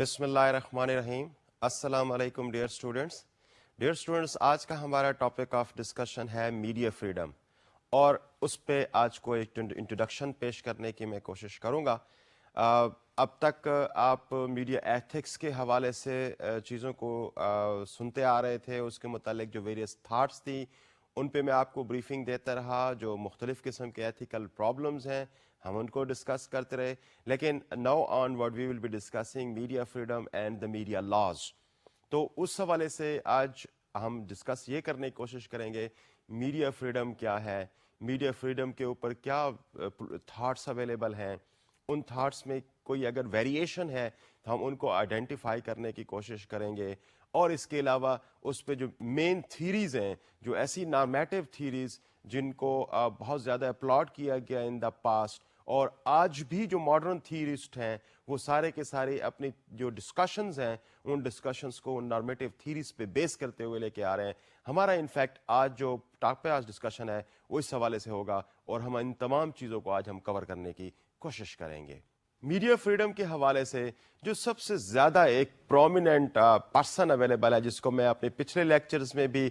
بسم اللہ الرحمن الرحیم. السلام علیکم ڈیئر اسٹوڈنٹس. آج کا ہمارا ٹاپک آف ڈسکشن ہے میڈیا فریڈم، اور اس پہ آج کو ایک انٹروڈکشن پیش کرنے کی میں کوشش کروں گا. اب تک آپ میڈیا ایتھکس کے حوالے سے چیزوں کو سنتے آ رہے تھے، اس کے متعلق جو ویریس تھاٹس تھی ان پہ میں آپ کو بریفنگ دیتا رہا. جو مختلف قسم کے ایتھیکل پرابلمز ہیں ہم ان کو ڈسکس کرتے رہے. لیکن now onward we will be discussing media freedom and the media laws. تو اس حوالے سے آج ہم ڈسکس یہ کرنے کی کوشش کریں گے میڈیا فریڈم کیا ہے، میڈیا فریڈم کے اوپر کیا تھاٹس اویلیبل ہیں، ان تھاٹس میں کوئی اگر ویریشن ہے تو ہم ان کو آئیڈینٹیفائی کرنے کی کوشش کریں گے. اور اس کے علاوہ اس پہ جو مین تھیریز ہیں، جو ایسی نارمیٹو تھیریز جن کو بہت زیادہ اپلاڈ کیا گیا ان دا پاسٹ، اور آج بھی جو ماڈرن تھیورسٹ ہیں وہ سارے کے سارے اپنی جو ڈسکشنز ہیں ان ڈسکشنز کو ان نارمیٹو تھیریز پہ بیس کرتے ہوئے لے کے آ رہے ہیں. ہمارا انفیکٹ آج جو ٹاپک آج ڈسکشن ہے وہ اس حوالے سے ہوگا، اور ہم ان تمام چیزوں کو آج ہم کور کرنے کی کوشش کریں گے. میڈیا فریڈم کے حوالے سے جو سب سے زیادہ ایک پرومیننٹ پرسن اویلیبل ہے، جس کو میں اپنے پچھلے لیکچرز میں بھی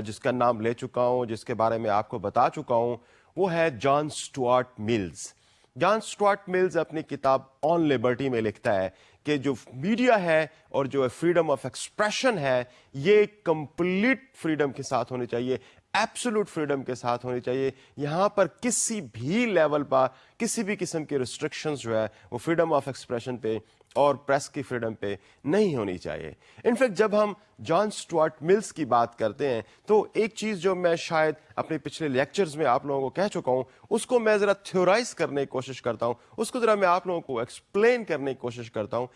جس کا نام لے چکا ہوں، جس کے بارے میں آپ کو بتا چکا ہوں، وہ ہے جان اسٹوارٹ ملز. جان اسٹوارٹ ملز اپنی کتاب آن لبرٹی میں لکھتا ہے کہ جو میڈیا ہے اور جو فریڈم آف ایکسپریشن ہے یہ کمپلیٹ فریڈم کے ساتھ ہونی چاہیے، ایبسولوٹ فریڈم کے ساتھ ہونی چاہیے. یہاں پر کسی بھی لیول پر کسی بھی قسم کی ریسٹرکشنز جو ہے وہ فریڈم آف ایکسپریشن پہ اور پریس کی فریڈم پہ نہیں ہونی چاہیے. انفیکٹ جب ہم جان اسٹوارٹ ملز کی بات کرتے ہیں تو ایک چیز جو میں شاید اپنے پچھلے لیکچرز میں آپ لوگوں کو کہہ چکا ہوں، اس کو میں ذرا تھیورائز کرنے کی کوشش کرتا ہوں، اس کو ذرا میں آپ لوگوں کو ایکسپلین کرنے کی کوشش کرتا ہوں.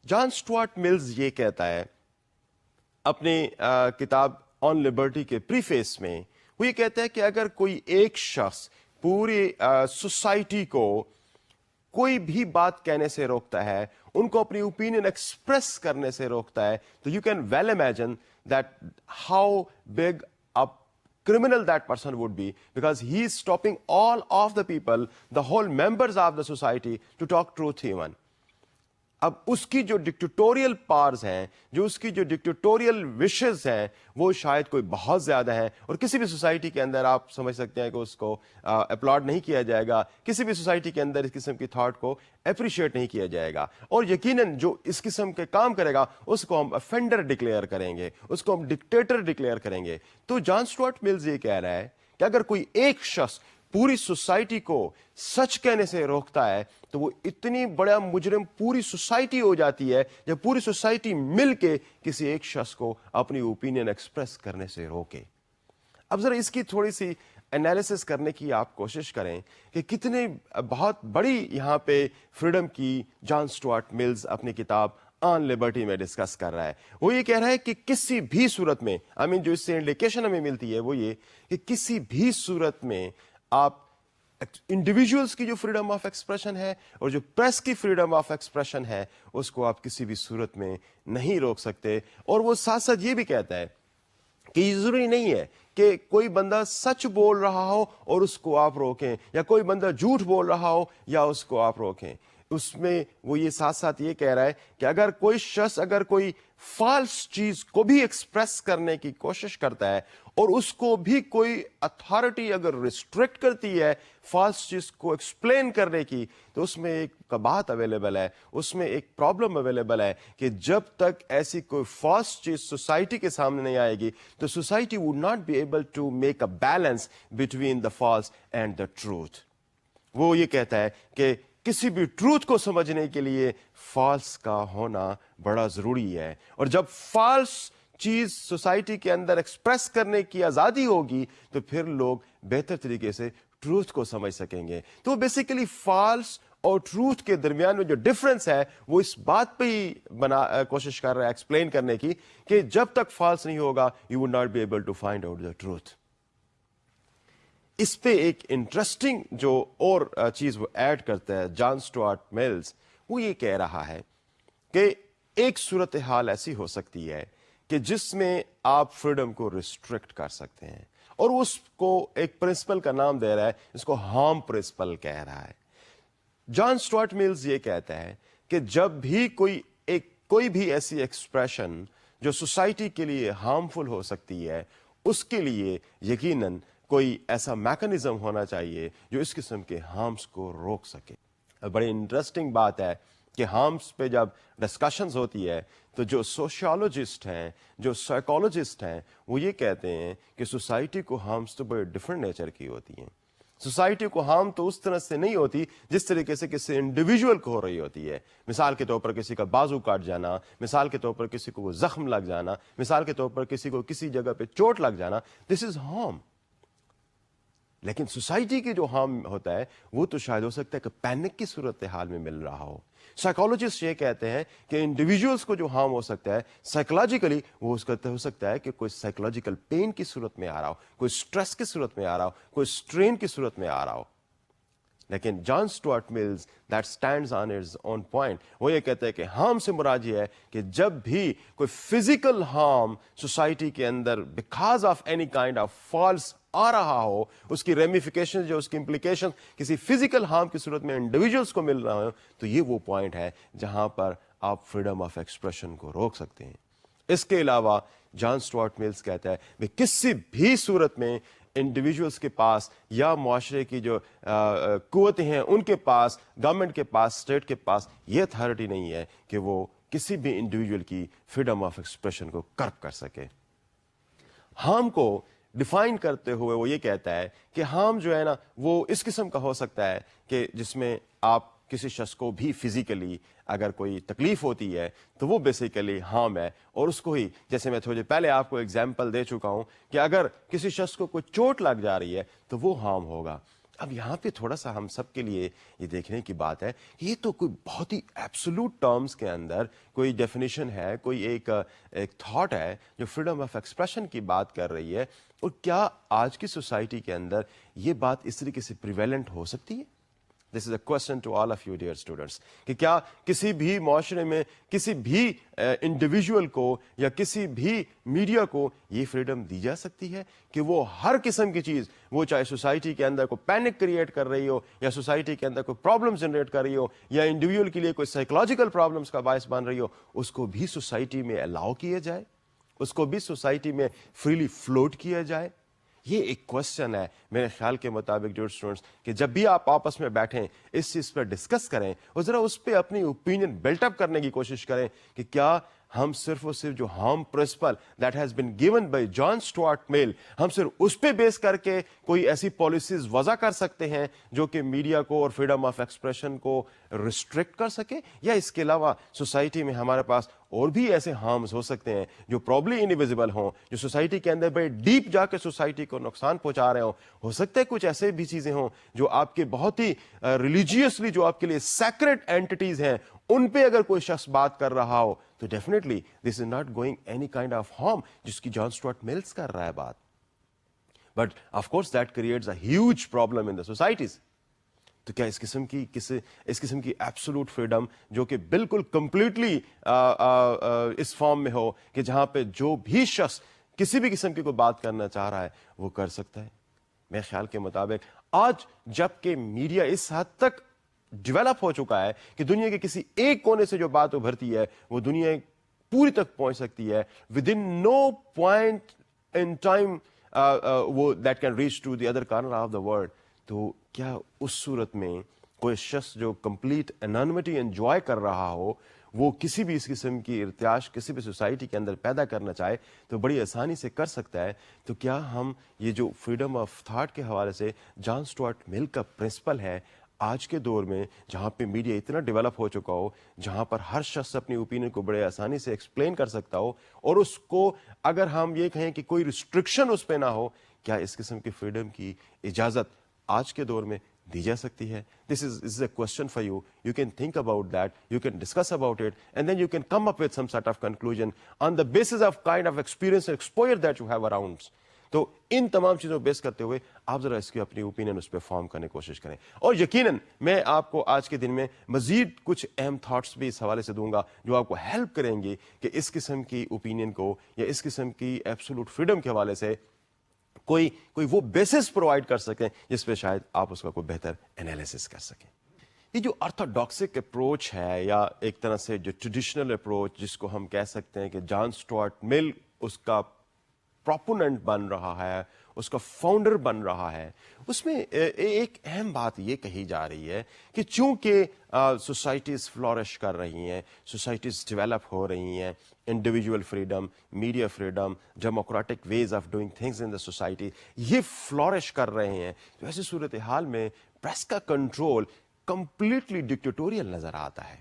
جان اسٹوارٹ ملز یہ کہتا ہے اپنی کتاب آن لبرٹی کے پریفیس میں، وہ یہ کہتا ہے کہ اگر کوئی ایک شخص پوری سوسائٹی کو کوئی بھی بات کہنے سے روکتا ہے، ان کو اپنی اوپینین ایکسپریس کرنے سے روکتا ہے، تو you can well imagine that how big a criminal that person would be, because he is stopping all of the people, the whole members of the society, to talk truth even. اب اس کی جو ڈکٹیٹوریل powers ہیں، جو اس کی جو ڈکٹیٹوریل wishes ہیں، وہ شاید کوئی بہت زیادہ ہیں، اور کسی بھی سوسائٹی کے اندر آپ سمجھ سکتے ہیں کہ اس کو اپلاڈ نہیں کیا جائے گا، کسی بھی سوسائٹی کے اندر اس قسم کی تھاٹ کو اپریشیٹ نہیں کیا جائے گا، اور یقیناً جو اس قسم کے کام کرے گا اس کو ہم افینڈر ڈکلیئر کریں گے، اس کو ہم ڈکٹیٹر ڈکلیئر کریں گے. تو جان اسٹوارٹ ملز یہ کہہ رہا ہے کہ اگر کوئی ایک شخص پوری سوسائٹی کو سچ کہنے سے روکتا ہے تو وہ اتنی بڑا مجرم پوری سوسائٹی ہو جاتی ہے جب پوری سوسائٹی مل کے کسی ایک شخص کو اپنی اوپینین ایکسپریس کرنے سے روکے. اب ذرا اس کی تھوڑی سی انالیسس کرنے کی آپ کوشش کریں کہ کتنے بہت بڑی یہاں پہ فریڈم کی جان اسٹوارٹ ملز اپنی کتاب آن لبرٹی میں ڈسکس کر رہا ہے. وہ یہ کہہ رہا ہے کہ کسی بھی صورت میں جو اس سے انڈیکیشن ہمیں ملتی ہے وہ یہ کہ کسی بھی صورت میں آپ انڈیویجولس کی جو فریڈم آف ایکسپریشن ہے اور جو پریس کی فریڈم آف ایکسپریشن ہے اس کو آپ کسی بھی صورت میں نہیں روک سکتے. اور وہ ساتھ ساتھ یہ بھی کہتا ہے کہ یہ ضروری نہیں ہے کہ کوئی بندہ سچ بول رہا ہو اور اس کو آپ روکیں، یا کوئی بندہ جھوٹ بول رہا ہو یا اس کو آپ روکیں. اس میں وہ یہ ساتھ ساتھ یہ کہہ رہا ہے کہ اگر کوئی شخص اگر کوئی فالس چیز کو بھی ایکسپریس کرنے کی کوشش کرتا ہے اور اس کو بھی کوئی اتھارٹی اگر ریسٹرکٹ کرتی ہے فالس چیز کو ایکسپلین کرنے کی، تو اس میں ایک قباحت اویلیبل ہے، اس میں ایک پرابلم اویلیبل ہے کہ جب تک ایسی کوئی فالس چیز سوسائٹی کے سامنے نہیں آئے گی تو society would not be able to make a balance between the false and the truth. وہ یہ کہتا ہے کہ کسی بھی ٹروتھ کو سمجھنے کے لیے فالس کا ہونا بڑا ضروری ہے، اور جب فالس چیز سوسائٹی کے اندر ایکسپریس کرنے کی آزادی ہوگی تو پھر لوگ بہتر طریقے سے ٹروتھ کو سمجھ سکیں گے. تو بیسیکلی فالس اور ٹروتھ کے درمیان میں جو ڈفرنس ہے وہ اس بات پہ ہی کوشش کر رہا ہے ایکسپلین کرنے کی کہ جب تک فالس نہیں ہوگا you would not be able to find out the truth. اس پہ ایک انٹرسٹنگ جو اور چیز وہ ایڈ کرتا ہے جان اسٹوارٹ ملز، وہ یہ کہہ رہا ہے کہ ایک صورتحال ایسی ہو سکتی ہے کہ جس میں آپ فریڈم کو ریسٹرکٹ کر سکتے ہیں، اور اس کو ایک پرنسپل کا نام دے رہا ہے، اس کو ہارم پرنسپل کہہ رہا ہے. جان اسٹوارٹ ملز یہ کہتا ہے کہ جب بھی کوئی ایک کوئی بھی ایسی ایکسپریشن جو سوسائٹی کے لیے ہارمفل ہو سکتی ہے اس کے لیے یقیناً کوئی ایسا میکنزم ہونا چاہیے جو اس قسم کے ہارمس کو روک سکے. بڑی انٹرسٹنگ بات ہے کہ ہارمس پہ جب ڈسکشنز ہوتی ہے تو جو سوشیولوجسٹ ہیں, جو سائیکالوجسٹ ہیں, وہ یہ کہتے ہیں کہ سوسائٹی کو ہارمس تو بڑے ڈفرینٹ نیچر کی ہوتی ہیں. سوسائٹی کو ہارم تو اس طرح سے نہیں ہوتی جس طریقے سے کسی انڈیویجول کو ہو رہی ہوتی ہے. مثال کے طور پر کسی کا بازو کاٹ جانا, مثال کے طور پر کسی کو زخم لگ جانا, مثال کے طور پر کسی کو کسی جگہ پہ چوٹ لگ جانا, دس از ہارم. لیکن سوسائٹی کی جو ہارم ہوتا ہے وہ تو شاید ہو سکتا ہے کہ پینک کی صورتحال میں مل رہا ہو. سائیکالوجسٹ یہ کہتے ہیں کہ انڈیویجولس کو جو ہارم ہو سکتا ہے سائیکولوجیکلی وہ اس کا ہو سکتا ہے کہ کوئی سائیکولوجیکل پین کی صورت میں آ رہا ہو, کوئی سٹریس کی صورت میں آ رہا ہو, کوئی سٹرین کی صورت میں آ رہا ہو. لیکن John Stuart Mills that stands on its own point, وہ یہ کہتے ہیں کہ ہارم سے مراد یہ ہے کہ جب بھی کوئی فزیکل ہارم سوسائٹی کے اندر because of any kind of false آ رہا ہو, اس کی ریمیفیکیشن جو اس کی امپلیکیشن کسی فزیکل ہارم کی صورت میں انڈیویجولس کو مل رہا ہو, تو یہ وہ پوائنٹ ہے جہاں پر آپ فریڈم آف ایکسپریشن کو روک سکتے ہیں. اس کے علاوہ جان اسٹوارٹ ملز کہتا ہے کہ کسی بھی صورت میں انڈیویجولس کے پاس یا معاشرے کی جو قوتیں ہیں ان کے پاس, گورنمنٹ کے پاس, اسٹیٹ کے پاس یہ اتھارٹی نہیں ہے کہ وہ کسی بھی انڈیویجول کی فریڈم آف ایکسپریشن کو کرب کر سکے. ہارم کو ڈیفائن کرتے ہوئے وہ یہ کہتا ہے کہ ہارم جو ہے نا وہ اس قسم کا ہو سکتا ہے کہ جس میں آپ کسی شخص کو بھی فزیکلی اگر کوئی تکلیف ہوتی ہے تو وہ بیسیکلی ہارم ہے, اور اس کو ہی جیسے میں تھوڑی پہلے آپ کو ایگزامپل دے چکا ہوں کہ اگر کسی شخص کو کوئی چوٹ لگ جا رہی ہے تو وہ ہارم ہوگا. اب یہاں پہ تھوڑا سا ہم سب کے لیے یہ دیکھنے کی بات ہے کہ یہ تو کوئی بہت ہی ایبسولوٹ ٹرمز کے اندر کوئی ڈیفینیشن ہے, کوئی ایک تھاٹ ہے جو فریڈم آف ایکسپریشن کی بات کر رہی ہے, اور کیا آج کی سوسائٹی کے اندر یہ بات اس طریقے سے پریویلنٹ ہو سکتی ہے؟ This is a question to all of you dear students کہ کیا کسی بھی معاشرے میں کسی بھی انڈیویجول کو یا کسی بھی میڈیا کو یہ فریڈم دی جا سکتی ہے کہ وہ ہر قسم کی چیز, وہ چاہے سوسائٹی کے اندر کوئی پینک کریٹ کر رہی ہو یا سوسائٹی کے اندر کوئی پرابلم جنریٹ کر رہی ہو یا انڈیویجول کے لیے کوئی سائیکولوجیکل پرابلمس کا باعث بن رہی ہو, اس کو بھی سوسائٹی میں الاؤ کیا جائے, اس کو بھی سوسائٹی میں فریلی فلوٹ کیا جائے؟ یہ ایک کوشچن ہے میرے خیال کے مطابق ڈیئر اسٹوڈنٹس کہ جب بھی آپ آپس میں بیٹھیں اس چیز پر ڈسکس کریں اور ذرا اس پہ اپنی اوپینین بلٹ اپ کرنے کی کوشش کریں کہ کیا ہم صرف اور صرف جو harm principle that has been given by John Stuart Mill, ہم صرف اس پہ بیس کر کے کوئی ایسی پالیسیز وضع کر سکتے ہیں جو کہ میڈیا کو اور فریڈم آف ایکسپریشن کو ریسٹرکٹ کر سکے, یا اس کے علاوہ سوسائٹی میں ہمارے پاس اور بھی ایسے ہارمز ہو سکتے ہیں جو پرابلی انویزیبل ہوں, جو سوسائٹی کے اندر بڑے ڈیپ جا کے سوسائٹی کو نقصان پہنچا رہے ہوں. ہو سکتا ہے کچھ ایسے بھی چیزیں ہوں جو آپ کے بہت ہی ریلیجیسلی جو آپ کے لیے سیکریٹ اینٹیز ہیں ان پہ اگر کوئی شخص بات کر رہا ہو تو definitely this is not going any kind of harm جس کی جان اسٹوارٹ ملز کر رہا ہے بات. But of course that creates a huge problem in the societies. تو کیا اس قسم کی ایبسولوٹ فریڈم جو کہ بالکل کمپلیٹلی اس فارم میں ہو کہ جہاں پہ جو بھی شخص کسی بھی قسم کی کوئی بات کرنا چاہ رہا ہے وہ کر سکتا ہے؟ میرے خیال کے مطابق آج جب کہ میڈیا اس حد تک ڈیولپ ہو چکا ہے کہ دنیا کے کسی ایک کونے سے جو بات ابھرتی ہے وہ دنیا پوری تک پہنچ سکتی ہے with in no point in time, وہ that can reach to the other corner of the world. تو کیا اس صورت میں کوئی شخص جو کمپلیٹ انانیمٹی انجوائے کر رہا ہو وہ کسی بھی اس قسم کی ارتعاش کسی بھی سوسائٹی کے اندر پیدا کرنا چاہے تو بڑی آسانی سے کر سکتا ہے؟ تو کیا ہم یہ جو فریڈم آف تھاٹ کے حوالے سے جان اسٹوارٹ مل کا پرنسپل ہے آج کے دور میں جہاں پہ میڈیا اتنا ڈیولپ ہو چکا ہو, جہاں پر ہر شخص اپنی اوپینین کو بڑے آسانی سے ایکسپلین کر سکتا ہو اور اس کو اگر ہم یہ کہیں کہ کوئی ریسٹرکشن اس پہ نہ ہو, کیا اس قسم کی فریڈم کی اجازت آج کے دور میں دی جا سکتی ہے؟ This is a question for you. You can think about that, you can discuss about it, and then you can come up with some sort of conclusion on the basis of kind of experience and exposure that you have around. تو ان تمام چیزوں کو بیس کرتے ہوئے آپ ذرا اس کی اپنی اوپینین اس پہ فارم کرنے کی کوشش کریں, اور یقیناً میں آپ کو آج کے دن میں مزید کچھ اہم تھاٹس بھی اس حوالے سے دوں گا جو آپ کو ہیلپ کریں گے کہ اس قسم کی اوپینین کو یا اس قسم کی ایبسولوٹ فریڈم کے حوالے سے کوئی وہ بیسس پرووائڈ کر سکیں جس پہ شاید آپ اس کا کوئی بہتر انالیسس کر سکیں. یہ جو آرتھوڈاکسک اپروچ ہے یا ایک طرح سے جو ٹریڈیشنل اپروچ جس کو ہم کہہ سکتے ہیں کہ جان اسٹوارٹ مل اس کا پروپوننٹ بن رہا ہے, اس کا فاؤنڈر بن رہا ہے, اس میں ایک اہم بات یہ کہی جا رہی ہے کہ چونکہ سوسائٹیز فلورش کر رہی ہیں, سوسائٹیز ڈیولپ ہو رہی ہیں, individual freedom, media freedom, democratic ways of doing things in the society یہ فلورش کر رہے ہیں, تو ایسی صورتحال میں پریس کا کنٹرول کمپلیٹلی ڈکٹیٹوریل نظر آتا ہے.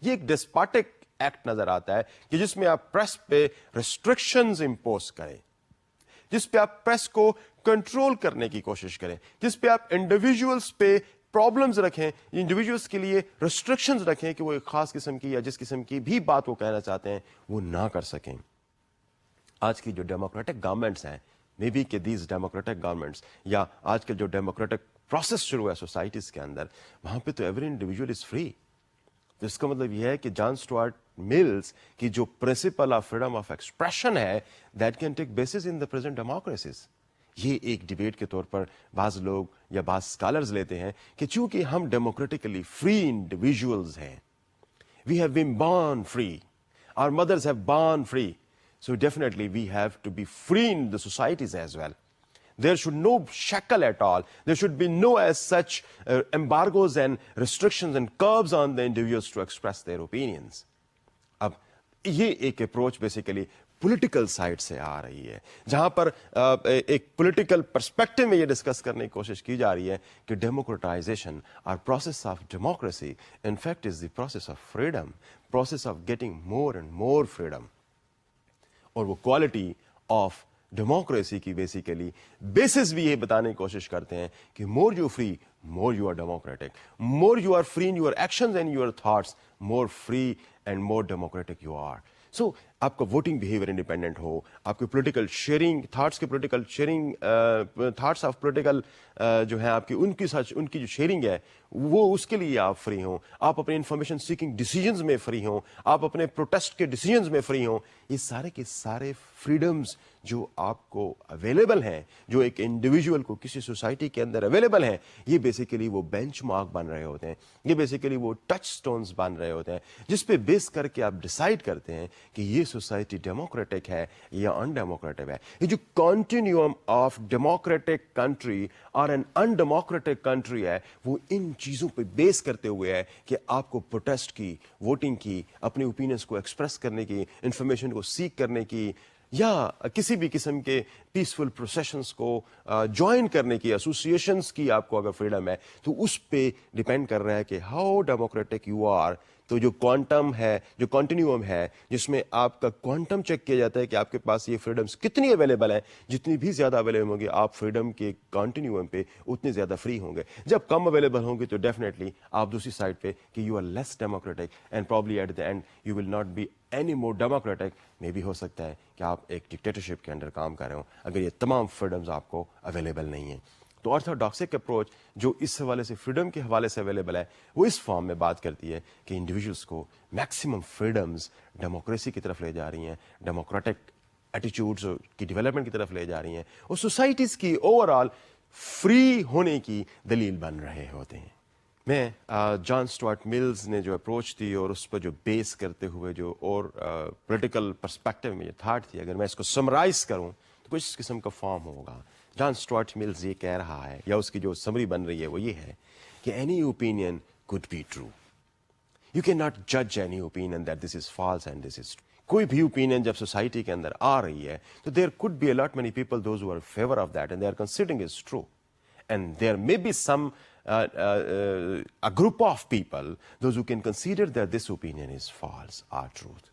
یہ ایک ڈسپاٹک ایکٹ نظر آتا ہے کہ جس میں آپ پریس پہ ریسٹرکشنز امپوز کریں, جس پہ آپ پریس کو کنٹرول کرنے کی کوشش کریں, جس پہ آپ انڈیویجولز پہ پرابلمز رکھیں, انڈیویجولز کے لیے ریسٹرکشنز رکھیں کہ وہ ایک خاص قسم کی یا جس قسم کی بھی بات وہ کہنا چاہتے ہیں وہ نہ کر سکیں. آج کی جو ڈیموکریٹک گورنمنٹس ہیں, مے بی کہ دیز ڈیموکریٹک گورنمنٹس یا آج کے جو ڈیموکریٹک پروسیس شروع ہوا ہے سوسائٹیز کے اندر, وہاں پہ تو ایوری انڈیویجول از فری. تو اس کا مطلب یہ ہے کہ جان اسٹوارٹ ملز کی جو principle of freedom of expression ہے that can take basis in the present democracies. یہ ایک ڈیبیٹ کے طور پر بعض لوگ یا بعض اسکالرز لیتے ہیں کہ چونکہ ہم ڈیموکریٹیکلی فری انڈیویجولز ہیں, we have been born free, our mothers have born free, so definitely we have to be free in the societies as well. There should no shackle at all. There should be no as such embargoes and restrictions and curbs on the individuals to express their opinions. اب یہ ایک approach basically political side سے آ رہی ہے, جہاں پر ایک political perspective میں یہ ڈسکس کرنے کی کوشش کی جا رہی ہے کہ ڈیموکریٹائزیشن اور process of democracy in fact is the process of freedom, process of getting more and more freedom. اور وہ کوالٹی آف ڈیموکریسی کی بیسیکلی بیسس بھی یہ بتانے کی کوشش کرتے ہیں کہ more you free more you are democratic, more you are free in your actions and your thoughts more free and more democratic you are. So آپ کا ووٹنگ بیہیویئر انڈیپینڈنٹ ہو, آپ کی پولیٹیکل شیئرنگ تھاٹس کی political sharing thoughts of political جو ہیں آپ کی ان کی جو شیئرنگ ہے وہ اس کے لیے آپ فری ہوں, آپ اپنے انفارمیشن سیکنگ ڈیسیجنز میں فری ہوں, آپ اپنے پروٹیسٹ کے ڈیسیجنز میں فری ہوں. یہ سارے کے سارے فریڈمز جو آپ کو اویلیبل ہیں, جو ایک انڈیویجول کو کسی سوسائٹی کے اندر اویلیبل ہیں, یہ بیسیکلی وہ بینچ مارک بن رہے ہوتے ہیں, یہ بیسیکلی وہ ٹچ سٹونز بن رہے ہوتے ہیں جس پہ بیس کر کے آپ ڈیسائیڈ کرتے ہیں کہ یہ سوسائٹی ڈیموکریٹک ہے یا ان ڈیموکریٹک ہے. یہ جو کنٹینیوم آف ڈیموکریٹک کنٹری اور ان ڈیموکریٹک کنٹری ہے وہ ان چیزوں پہ بیس کرتے ہوئے ہے کہ آپ کو پروٹیسٹ کی, ووٹنگ کی, اپنے اوپینینس کو ایکسپریس کرنے کی, انفارمیشن کو سیک کرنے کی, یا کسی بھی قسم کے پیسفل پروسیشنز کو جوائن کرنے کی, ایسوسیشنز کی آپ کو اگر فریڈم ہے تو اس پہ ڈیپینڈ کر رہا ہے کہ ہاؤ ڈیموکریٹک یو آر. تو جو کوانٹم ہے, جو کنٹینیوم ہے جس میں آپ کا کوانٹم چیک کیا جاتا ہے کہ آپ کے پاس یہ فریڈمز کتنی اویلیبل ہیں, جتنی بھی زیادہ اویلیبل ہوں گے آپ فریڈم کے کنٹینیوم پہ اتنے زیادہ فری ہوں گے. جب کم اویلیبل ہوں گے تو ڈیفینیٹلی آپ دوسری سائڈ پہ کہ you are less democratic and probably at the end you will not be any more democratic. میں بھی ہو سکتا ہے کہ آپ ایک ڈکٹیٹرشپ کے انڈر کام کر رہے ہوں اگر یہ تمام فریڈمز آپ کو اویلیبل نہیں ہیں. تو آرتھوڈاکسک اپروچ جو اس حوالے سے فریڈم کے حوالے سے اویلیبل ہے وہ اس فارم میں بات کرتی ہے کہ انڈیویجولس کو میکسیمم فریڈمز ڈیموکریسی کی طرف لے جا رہی ہیں, ڈیموکریٹک ایٹیچیوڈز کی ڈیولپمنٹ کی طرف لے جا رہی ہیں, اور سوسائٹیز کی اوور آل فری ہونے کی دلیل بن رہے ہوتے ہیں. میں جان اسٹوارٹ ملز نے جو اپروچ تھی اور اس پر جو بیس کرتے ہوئے جو اور پولیٹیکل پرسپیکٹو میں یہ تھاٹ تھی, اگر میں اس کو سمرائز کروں تو کچھ اس قسم کا فارم ہوگا. جان اسٹوارٹ ملز یہ کہہ رہا ہے یا اس کی جو سمری بن رہی ہے وہ یہ ہے کہ any opinion could be true. You cannot judge any opinion that this is false and this is true. کوئی بھی اوپینین جب سوسائٹی کے اندر آ رہی ہے تو there could be a lot many people those who are in favor of that and they are considering it true. And there may be some a group of people those who can consider that this opinion is false or truth.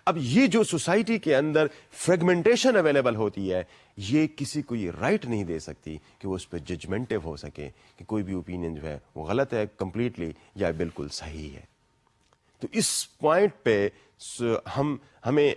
اب یہ جو society کے اندر fragmentation available ہوتی ہے یہ کسی کو یہ رائٹ نہیں دے سکتی کہ وہ اس پہ ججمنٹو ہو سکے کہ کوئی بھی اوپینین جو ہے وہ غلط ہے کمپلیٹلی یا بالکل صحیح ہے. تو اس پوائنٹ پہ ہمیں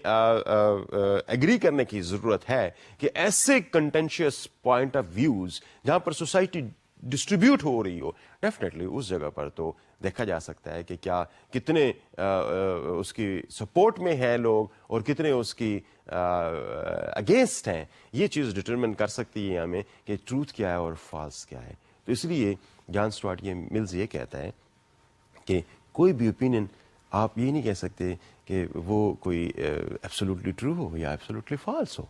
ایگری کرنے کی ضرورت ہے کہ ایسے کنٹینشیس پوائنٹ آف ویوز جہاں پر سوسائٹی ڈسٹریبیوٹ ہو رہی ہو ڈیفینیٹلی اس جگہ پر تو دیکھا جا سکتا ہے کہ کیا کتنے اس کی سپورٹ میں ہیں لوگ اور کتنے اس کی اگینسٹ ہیں. یہ چیز ڈٹرمن کر سکتی ہے ہمیں کہ ٹروتھ کیا ہے اور فالس کیا ہے. تو اس لیے جان اسٹوارٹ ملز یہ کہتا ہے کہ کوئی بھی اوپینین آپ یہ نہیں کہہ سکتے کہ وہ کوئی ایبسولوٹلی ٹرو ہو یا ایبسولوٹلی فالس ہو.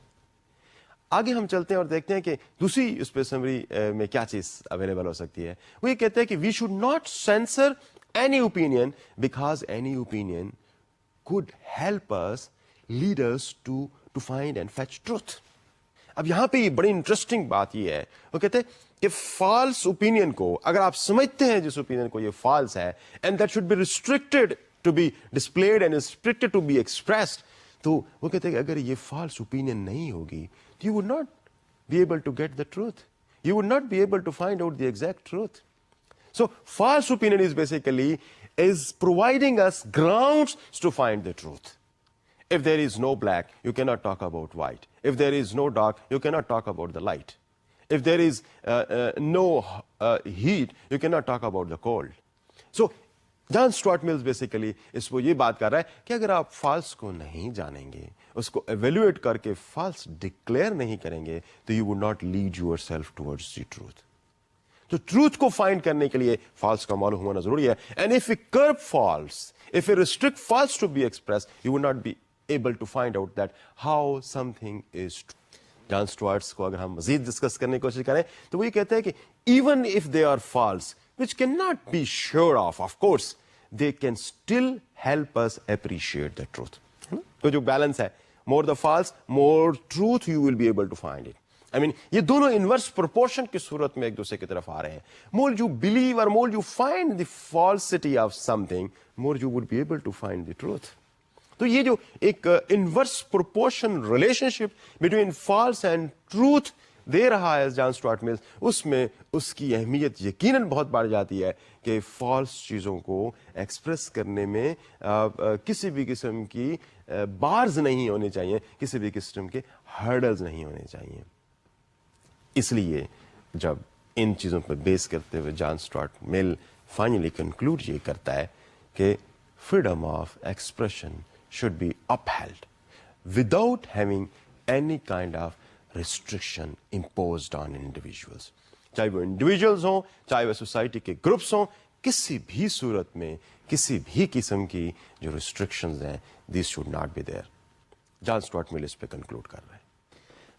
آگے ہم چلتے ہیں اور دیکھتے ہیں کہ دوسری اس پہ سمری میں کیا چیز اویلیبل ہو سکتی ہے. وہ یہ کہتے ہیں کہ we should not censor any opinion because any opinion could help us, lead us to find and fetch truth. اب یہاں پہ یہ بڑی انٹرسٹنگ بات یہ ہے, وہ کہتے ہیں کہ فالس اوپینین کو اگر آپ سمجھتے ہیں جس اوپینین کو یہ فالس ہے and that should be restricted to be displayed and restricted to be expressed, تو وہ کہتے ہیں کہ اگر یہ فالس اوپینین نہیں ہوگی تو you would not be able to get the truth, you would not be able to find out the exact truth. So false opinion is basically providing us grounds to find the truth. If there is no black, you cannot talk about white. If there is no dark, you cannot talk about the light. If there is no heat, you cannot talk about the cold. So John Stuart Mills basically اس کو یہ بات کر رہا ہے کہ اگر آپ فالس کو نہیں جانیں گے, اس کو ایویلویٹ کر کے فالس ڈکلیئر نہیں کریں گے, تو you would not lead yourself towards the truth. تو ٹروتھ کو فائنڈ کرنے کے لیے فالس کا معلوم ہونا ضروری ہے. And if you curb false, if you restrict false to be express, you will not be able to find out that how something is true. John Stuarts کو اگر ہم مزید ڈسکس کرنے کی کوشش کریں تو وہ یہ کہتے ہیں کہ even if they are false which can not be sure of course they can still help us appreciate the truth. تو جو بیلنس ہے, more the false more truth you will be able to find it. یہ دونوں inverse proportion کی صورت میں ایک دوسرے کی طرف آ رہے ہیں. مور you believe or more you find the falsity of something, more you would be able to find the truth. تو یہ جو ایک inverse proportion relationship between false and truth دے رہا ہے جان اسٹوارٹ ملز, اس میں اس کی اہمیت یقیناً بہت بڑھ جاتی ہے کہ فالس چیزوں کو ایکسپریس کرنے میں کسی بھی قسم کی بارز نہیں ہونے چاہیے, کسی بھی قسم کے ہرڈلز نہیں ہونے چاہیے. اس لیے جب ان چیزوں پر بیس کرتے ہوئے John Stuart Mill finally conclude یہ کرتا ہے کہ freedom of expression should be upheld without having any kind of restriction imposed on individuals, چاہے وہ انڈیویژلس ہوں چاہے وہ سوسائٹی کے گروپس ہوں, کسی بھی صورت میں کسی بھی قسم کی جو ریسٹرکشنز ہیں these should not be there. John Stuart Mill اس پہ کنکلوڈ کر رہے ہیں.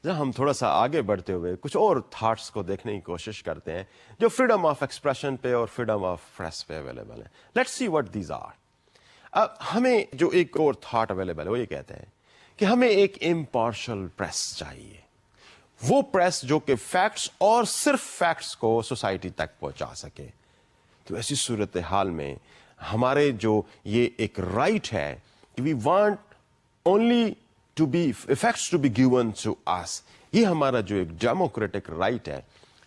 جب ہم تھوڑا سا آگے بڑھتے ہوئے کچھ اور تھاٹس کو دیکھنے کی کوشش کرتے ہیں جو فریڈم آف ایکسپریشن پہ اور فریڈم آف پریس پہ اویلیبل ہے. Let's see what these are. ہمیں جو ایک اور تھاٹ اویلیبل ہے وہ یہ کہتے ہیں کہ ہمیں ایک امپارشل پریس چاہیے, وہ پریس جو کہ فیکٹس اور صرف فیکٹس کو سوسائٹی تک پہنچا سکے. تو ایسی صورتحال میں ہمارے جو یہ ایک رائٹ ہے کہ we want only to be effects to be given to us, یہ ہمارا جو ایک ڈیموکریٹک رائٹ ہے,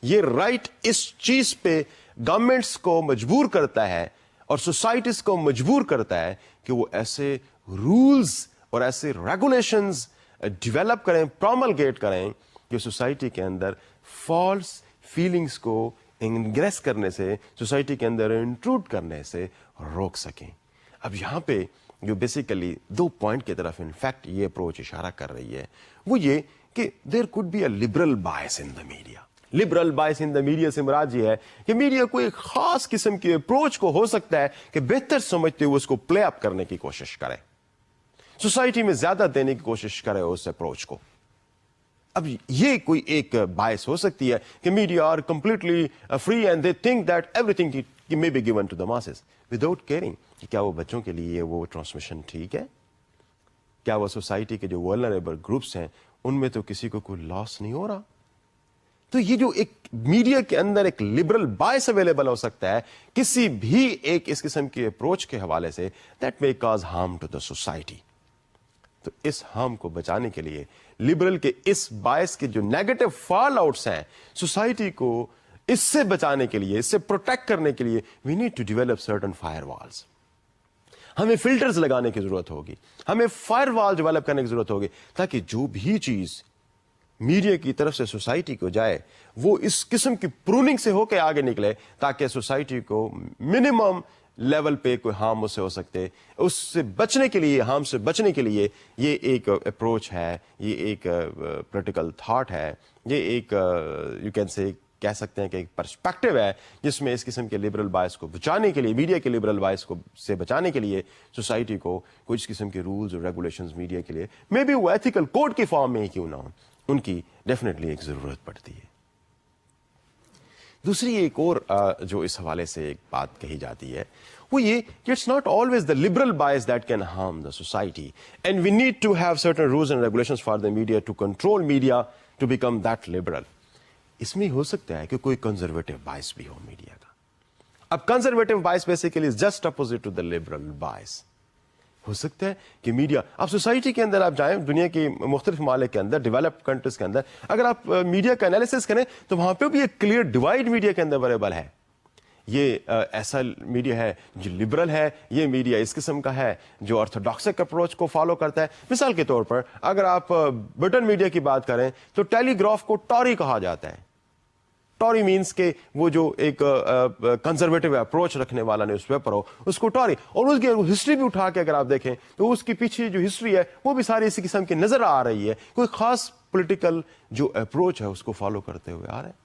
یہ رائٹ اس چیز پہ گورنمنٹس کو مجبور کرتا ہے اور سوسائٹیز کو مجبور کرتا ہے کہ وہ ایسے رولز اور ایسے ریگولیشنز ڈیولپ کریں, پروملگیٹ کریں کہ سوسائٹی کے اندر فالس فیلنگس کو انگریس کرنے سے, سوسائٹی کے اندر انٹروڈ کرنے سے روک سکیں. اب یہاں پہ جو بیسیکلی دو پوائنٹ کی طرف انفیکٹ یہ اپروچ اشارہ کر رہی ہے وہ یہ کہ there could be a liberal bias in the media. Liberal bias in the media سے مراد یہ ہے کہ میڈیا کو ایک خاص قسم کی اپروچ کو ہو سکتا ہے کہ بہتر سمجھتے ہوئے اس کو پلے اپ کرنے کی کوشش کرے, سوسائٹی میں زیادہ دینے کی کوشش کرے اس اپروچ کو. اب یہ کوئی ایک باعث ہو سکتی ہے کہ media are completely free and they think that everything may be given to the masses without caring کہ کیا وہ بچوں کے لیے وہ ٹرانسمیشن ٹھیک ہے, کیا وہ سوسائٹی کے جو ولنریبل گروپس ہیں ان میں تو کسی کو کوئی لاس نہیں ہو رہا. تو یہ جو ایک میڈیا کے اندر ایک لبرل باعث اویلیبل ہو سکتا ہے کسی بھی ایک اس قسم کی اپروچ کے حوالے سے, that may cause harm to the society. تو اس ہارم کو بچانے کے لیے لبرل کے اس باعث کے جو نیگیٹو فال آؤٹس ہیں سوسائٹی کو اس سے بچانے کے لیے, اس سے پروٹیکٹ کرنے کے لیے we need to develop certain firewalls. ہمیں فلٹرز لگانے کی ضرورت ہوگی, ہمیں فائر وال ڈیولپ کرنے کی ضرورت ہوگی تاکہ جو بھی چیز میڈیا کی طرف سے سوسائٹی کو جائے وہ اس قسم کی پروننگ سے ہو کے آگے نکلے تاکہ سوسائٹی کو منیمم لیول پہ کوئی ہارم اس سے ہو سکتے. اس سے بچنے کے لیے, ہارم سے بچنے کے لیے یہ ایک اپروچ ہے, یہ ایک پولیٹیکل تھاٹ ہے, یہ ایک یو کین سے کہہ سکتے ہیں کہ ایک پرسپیکٹو ہے جس میں اس قسم کے لبرل بائس کو بچانے کے لیے, میڈیا کے لبرل بائس کو سے بچانے کے لیے سوسائٹی کو کچھ قسم کے رولز اور ریگولیشنز میڈیا کے لیے مے بی وہ ایتھیکل کوڈ کی فارم میں ہی کیوں نہ ہوں, ان کی ڈیفینیٹلی ایک ضرورت پڑتی ہے. دوسری ایک اور جو اس حوالے سے ایک بات کہی جاتی ہے وہ یہ کہ it's not always the liberal bias that can harm the society and we need to have certain rules and regulations for the media to control media to become that liberal. اس میں ہو سکتا ہے کہ کوئی کنزرویٹو بائس بھی ہو media کا. اب conservative bias basically is just opposite to the liberal bias. ہو سکتا ہے کہ میڈیا, اب سوسائٹی کے اندر آپ جائیں, دنیا کی مختلف ممالک کے اندر, ڈیولپڈ کنٹریز کے اندر, اگر آپ میڈیا کا انالیسس کریں تو وہاں پہ بھی ایک کلیئر ڈیوائڈ میڈیا کے اندر اویلیبل ہے. یہ ایسا میڈیا ہے جو لبرل ہے, یہ میڈیا اس قسم کا ہے جو آرتھوڈاکسک اپروچ کو فالو کرتا ہے. مثال کے طور پر اگر آپ برٹن میڈیا کی بات کریں تو ٹیلی گراف کو ٹوری کہا جاتا ہے. ٹوری مینس کہ وہ جو ایک کنزرویٹو اپروچ رکھنے والا نیوز پیپر ہو اس کو ٹوری, اور اس کی ہسٹری بھی اٹھا کے اگر آپ دیکھیں تو اس کی پیچھے جو ہسٹری ہے وہ بھی ساری اسی قسم کی نظر آ رہی ہے. کوئی خاص پولیٹیکل جو اپروچ ہے اس کو فالو کرتے ہوئے آ رہے ہیں.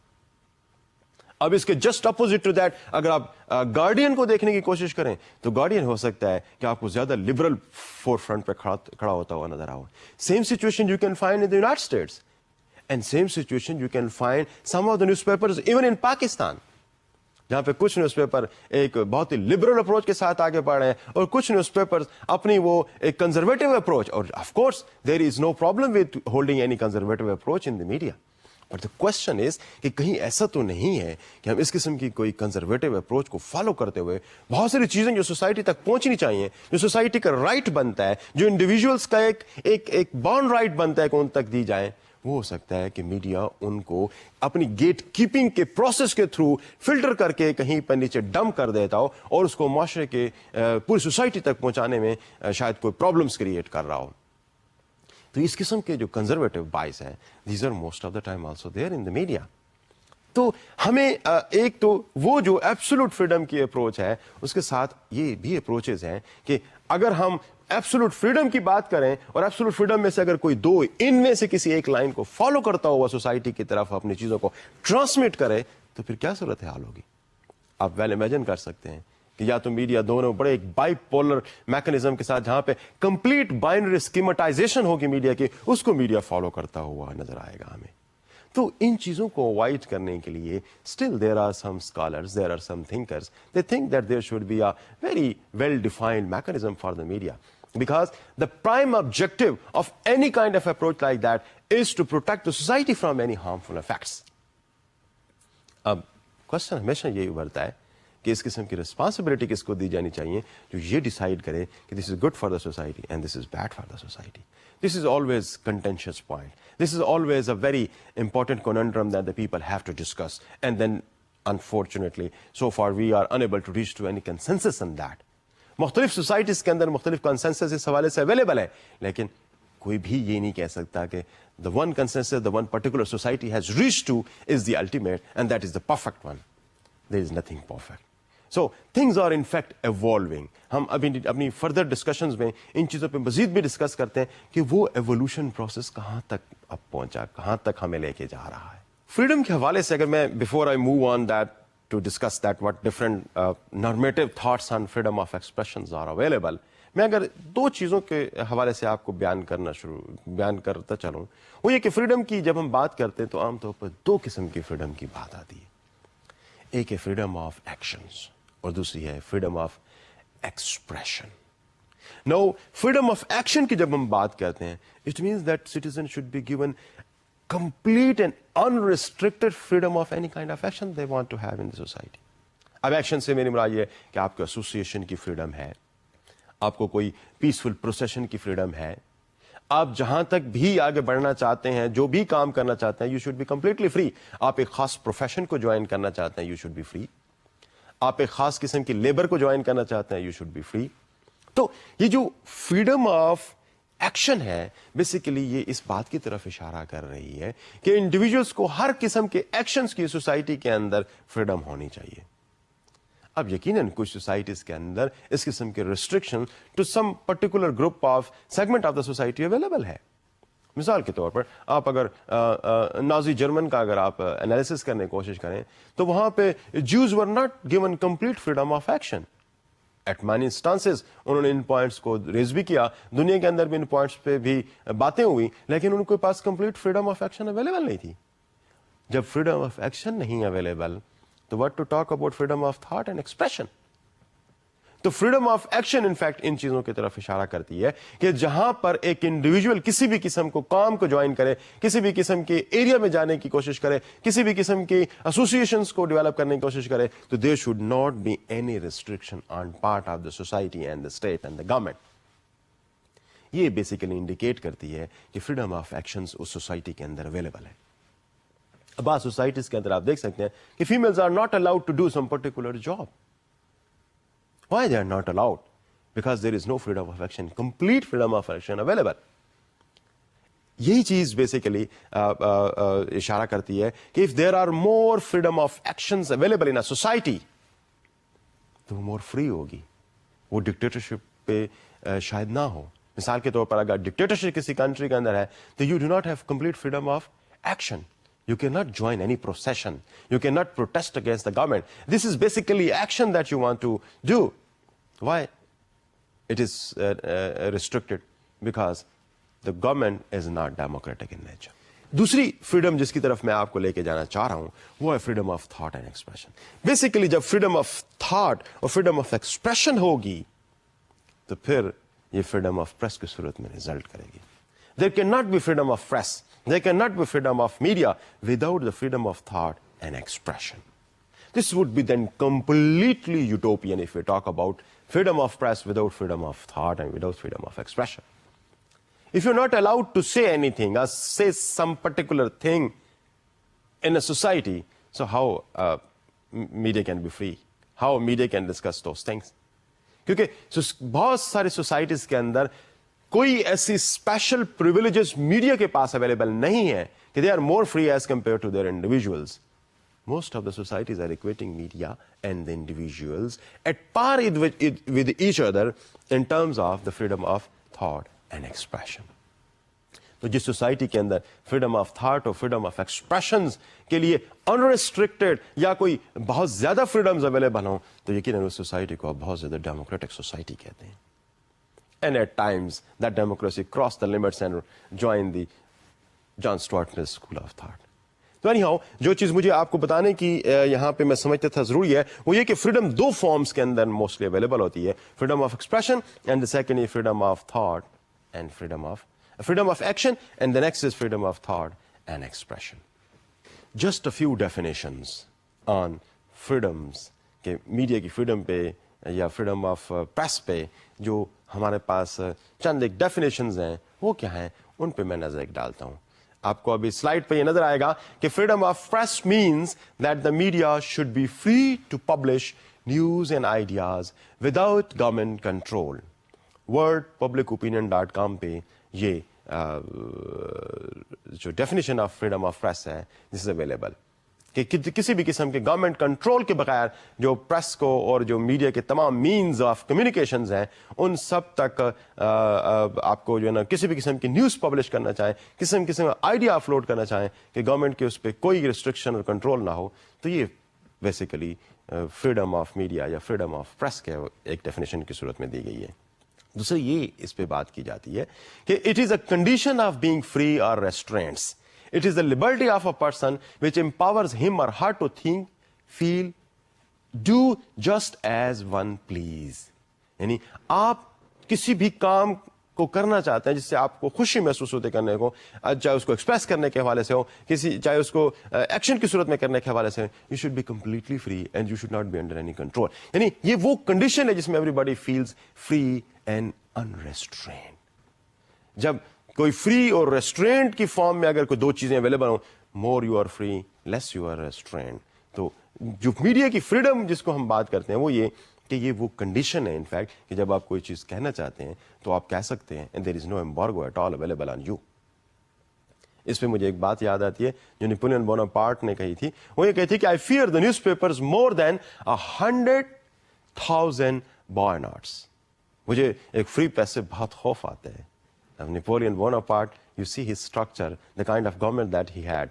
اب اس کے جسٹ اپوزٹ ٹو دیٹ اگر آپ گارڈین کو دیکھنے کی کوشش کریں تو گارڈین ہو سکتا ہے کہ آپ کو زیادہ لبرل فور فرنٹ پہ کھڑا ہوتا ہوا نظر آؤ. Same situation you can find in the United States and same situation you can find some of the newspapers even in Pakistan, جہاں پہ کچھ نیوز پیپر ایک بہت ہی لبرل اپروچ کے ساتھ آگے بڑھ رہے ہیں اور کچھ نیوز پیپر اپنی وہ ایک کنزرویٹو اپروچ, اور of course there is no problem with holding any conservative approach in the media. But the question is کہ کہیں ایسا تو نہیں ہے کہ ہم اس قسم کی کوئی کنزرویٹو اپروچ کو فالو کرتے ہوئے بہت ساری چیزیں جو سوسائٹی تک پہنچنی چاہیے, جو سوسائٹی کا رائٹ بنتا ہے, جو انڈیویجولس کا ایک بانڈ رائٹ بنتا ہے کہ ان تک دی جائیں, وہ ہو سکتا ہے کہ میڈیا ان کو اپنی گیٹ کیپنگ کے پروسیس کے تھرو فلٹر کر کے کہیں پر نیچے ڈمپ کر دیتا ہو اور اس کو معاشرے کے پوری سوسائٹی تک پہنچانے میں شاید کوئی پرابلمس کریٹ کر رہا ہو. تو اس قسم کے جو کنزرویٹو بائس ہیں these are most of the time also there in the media. تو ہمیں ایک تو وہ جو ایبسولوٹ فریڈم کی اپروچ ہے اس کے ساتھ یہ بھی اپروچز ہیں کہ اگر ہم ایبسولوٹ فریڈم کی بات کریں اور ایبسولوٹ فریڈم میں سے اگر کوئی دو ان میں سے کسی ایک لائن کو فالو کرتا ہوا سوسائٹی کی طرف اپنی چیزوں کو ٹرانسمٹ کرے تو پھر کیا صورت حال ہوگی. آپ ویل امیجن کر سکتے ہیں کہ یا تو میڈیا دونوں بڑے ایک بائی پولر میکنزم کے ساتھ جہاں پہ کمپلیٹ بائنری اسکیمٹائزیشن ہوگی میڈیا کی, اس کو میڈیا فالو کرتا ہوا نظر آئے گا ہمیں. تو ان چیزوں کو اوائڈ کرنے کے لیے still there are some scholars, there are some thinkers, they think that there should be a very well defined mechanism for the media, because the prime objective of any kind of approach like that is to protect the society from any harmful effects. اب question ہمیشہ یہی ابھرتا ہے کہ اس قسم کی responsibility کس کو دی جانی چاہیے جو یہ ڈیسائیڈ کرے کہ this is good for the society and this is bad for the society. This is always contentious point, this is always a very important conundrum that the people have to discuss, and then unfortunately so far we are unable to reach to any consensus on that. مختلف societies کے اندر مختلف consensus اس حوالے سے available ہے, لیکن کوئی بھی یہ نہیں کہہ سکتا کہ the one consensus the one particular society has reached to is the ultimate and that is the perfect one. There is nothing perfect. So things are in fact evolving. ہم ابھی اپنی فردر ڈسکشنز میں ان چیزوں پہ مزید بھی discuss کرتے ہیں کہ وہ ایوولوشن پروسیس کہاں تک اب پہنچا, کہاں تک ہمیں لے کے جا رہا ہے. فریڈم کے حوالے سے اگر میں before I move on that to discuss that what different normative thoughts on freedom of expressions are available, میں اگر دو چیزوں کے حوالے سے آپ کو بیان کرتا چلوں, وہ یہ کہ فریڈم کی جب ہم بات کرتے ہیں تو عام طور پر دو قسم کی فریڈم کی بات آتی ہے. ایک ہے فریڈم آف ایکشنز اور دوسری ہے freedom of expression. No freedom of action کی جب ہم بات کرتے ہیں it means that citizen should be given complete and unrestricted freedom of any kind of action they want to have in the society. اب ایکشن سے میری مراد یہ ہے کہ آپ کو ایسوسیشن کی فریڈم ہے, آپ کو کوئی پیسفل پروسیشن کی فریڈم ہے, آپ جہاں تک بھی آگے بڑھنا چاہتے ہیں, جو بھی کام کرنا چاہتے ہیں, you should be completely free. آپ ایک خاص پروفیشن کو جوائن کرنا چاہتے ہیں, یو شوڈ بی فری. آپ ایک خاص قسم کی لیبر کو جوائن کرنا چاہتے ہیں, یو شوڈ بی فری. تو یہ جو فریڈم آف ایکشن ہے بیسیکلی یہ اس بات کی طرف اشارہ کر رہی ہے کہ انڈیویجولس کو ہر قسم کے ایکشنز کی سوسائٹی کے اندر فریڈم ہونی چاہیے. اب یقیناً کچھ سوسائٹیز کے اندر اس قسم کے restriction to some particular group of segment of the society available ہے. مثال کے طور پر آپ اگر نازی جرمن کا اگر آپ انالیسس کرنے کی کوشش کریں تو وہاں پہ Jews were not given complete freedom of action. At many instances انہوں نے ان پوائنٹس کو ریز بھی کیا, دنیا کے اندر بھی ان پوائنٹس پہ بھی باتیں ہوئی, لیکن ان کے پاس complete freedom of action available نہیں تھی. جب فریڈم آف ایکشن نہیں اویلیبل تو what to talk about freedom of thought and expression. تو فریڈم آف ایکشن انفیکٹ ان چیزوں کی طرف اشارہ کرتی ہے کہ جہاں پر ایک انڈیویجول کسی بھی قسم کو کام کو جوائن کرے, کسی بھی قسم کے ایریا میں جانے کی کوشش کرے, کسی بھی قسم کی ایسوسیشنز کو ڈیولپ کرنے کی کوشش کرے, تو there should not be any restriction on part of the society and the state and the government. یہ بیسیکلی انڈیکیٹ کرتی ہے کہ فریڈم آف ایکشنز اس سوسائٹی کے اندر اویلیبل ہے. بعض سوسائٹیز کے اندر آپ دیکھ سکتے ہیں کہ families are not allowed to do some particular job. Why they are not allowed? Because there is no freedom of action, complete freedom of action available. یہی چیز بیسیکلی اشارہ کرتی ہے کہ if there are more freedom of actions available in a society, تو وہ more free ہوگی, وہ ڈکٹیٹرشپ پہ شاید نہ ہو. مثال کے طور پر اگر ڈکٹیٹرشپ کسی کنٹری کے اندر ہے تو you do not have complete freedom of action. You cannot join any procession. You cannot protest against the government. This is basically action that you want to do. Why? It is restricted because the government is not democratic in nature. دوسری freedom جس کی طرف میں آپ کو لے کے جانا چاہ رہا ہوں وہ ہے freedom of thought and expression. Basically جب freedom of thought اور freedom of expression ہوگی تو پھر یہ freedom of press کی صورت میں result کرے گی. There cannot be freedom of press. There cannot be freedom of media without the freedom of thought and expression. This would be then completely utopian if we talk about freedom of press without freedom of thought and without freedom of expression. If you're not allowed to say anything or say some particular thing in a society, so how media can be free? How media can discuss those things? کیونکہ بہت ساری societies کے اندر کوئی ایسی special پریویلیجز media کے پاس available نہیں ہے کہ they are more free as compare to their individuals. Most of the society are equating media and the individuals at par with each other in terms of the freedom of thought and expression. تو جس society کے اندر freedom of thought اور freedom of expressions کے لیے unrestricted یا کوئی بہت زیادہ فریڈمز اویلیبل ہوں تو یقیناً اس سوسائٹی کو آپ بہت زیادہ ڈیموکریٹک سوسائٹی کہتے ہیں. And at times that democracy crossed the limits and joined the John Stuart Mill School of Thought. تو anyhow جو چیز مجھے آپ کو بتانے کی یہاں پہ میں سمجھتا تھا ضروری ہے وہ یہ کہ فریڈم دو فارمز کے اندر موسٹلی اویلیبل ہوتی ہے, freedom of expression and the second is freedom of thought and freedom of action, and the next is freedom of thought and expression. Just a few definitions on freedoms کہ media کی freedom پہ یا freedom of press پہ جو ہمارے پاس چند ایک definitions ہیں وہ کیا ہیں ان پہ میں نظر ایک ڈالتا ہوں. آپ کو ابھی سلائڈ پہ یہ نظر آئے گا کہ freedom of press means that the media should be free to publish news and ideas without government control. worldpublicopinion.com پہ یہ جو definition of freedom of press ہے دس از اویلیبل کہ کسی بھی قسم کے گورنمنٹ کنٹرول کے بغیر جو پریس کو اور جو میڈیا کے تمام مینز آف کمیونیکیشنز ہیں ان سب تک آپ کو جو ہے نا کسی بھی قسم کی نیوز پبلش کرنا چاہیں, قسم کا آئیڈیا اپلوڈ کرنا چاہیں کہ گورنمنٹ کے اس پہ کوئی ریسٹرکشن اور کنٹرول نہ ہو, تو یہ بیسیکلی فریڈم آف میڈیا یا فریڈم آف پریس کے ایک ڈیفینیشن کی صورت میں دی گئی ہے. دوسری یہ اس پہ بات کی جاتی ہے کہ it is a condition of being free اور ریسٹرینٹس. It is the liberty of a person which empowers him or her to think, feel, do just as one please. یعنی آپ کسی بھی کام کو کرنا چاہتے ہیں جس سے آپ کو خوشی محسوس ہوتے کرنے کو, چاہے اس کو ایکسپریس کرنے کے حوالے سے ہو, چاہے اس کو ایکشن کی صورت میں کرنے کے حوالے سے ہو, you should be completely free and you should not be under any control. یعنی یہ وہ کنڈیشن ہے جس میں everybody feels free and unrestrained. جب کوئی فری اور ریسٹرینٹ کی فارم میں اگر کوئی دو چیزیں اویلیبل ہوں, more you are free less you are restraint, تو جو میڈیا کی فریڈم جس کو ہم بات کرتے ہیں وہ یہ کہ یہ وہ کنڈیشن ہے ان فیکٹ کہ جب آپ کوئی چیز کہنا چاہتے ہیں تو آپ کہہ سکتے ہیں, and there is no embargo at all available on you. اس پہ مجھے ایک بات یاد آتی ہے جو نیپولین بوناپارٹ نے کہی تھی, وہ یہ کہتی تھی کہ I fear the news papers مور دین 100,000 بوائناٹس. مجھے ایک فری پیس سے بہت خوف آتا ہے Napoleon Bonaparte, you see his structure, the kind of government that he had,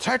threat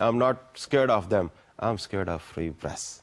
I'm not scared of them, I'm scared of free press.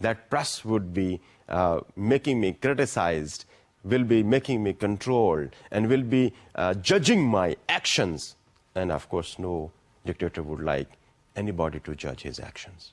that press would be making me criticized, will be making me controlled, and will be judging my actions. And of course, no dictator would like anybody to judge his actions.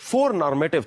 4 normative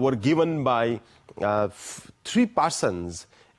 were given by 3 persons.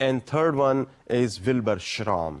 and third one is Wilbur Schramm.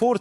4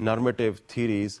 normative theories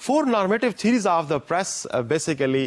4 normative theories of the press basically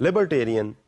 libertarian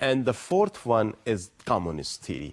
and the 4th one is communist theory.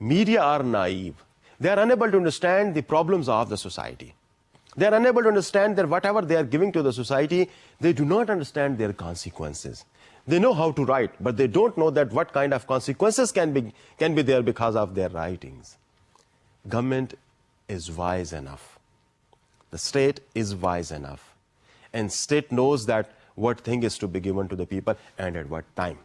Media are naive. They are unable to understand the problems of the society. They are unable to understand that whatever they are giving to the society, they do not understand their consequences. They know how to write, but they don't know that what kind of consequences can be there because of their writings. Government is wise enough. The state is wise enough. And state knows that what thing is to be given to the people and at what time.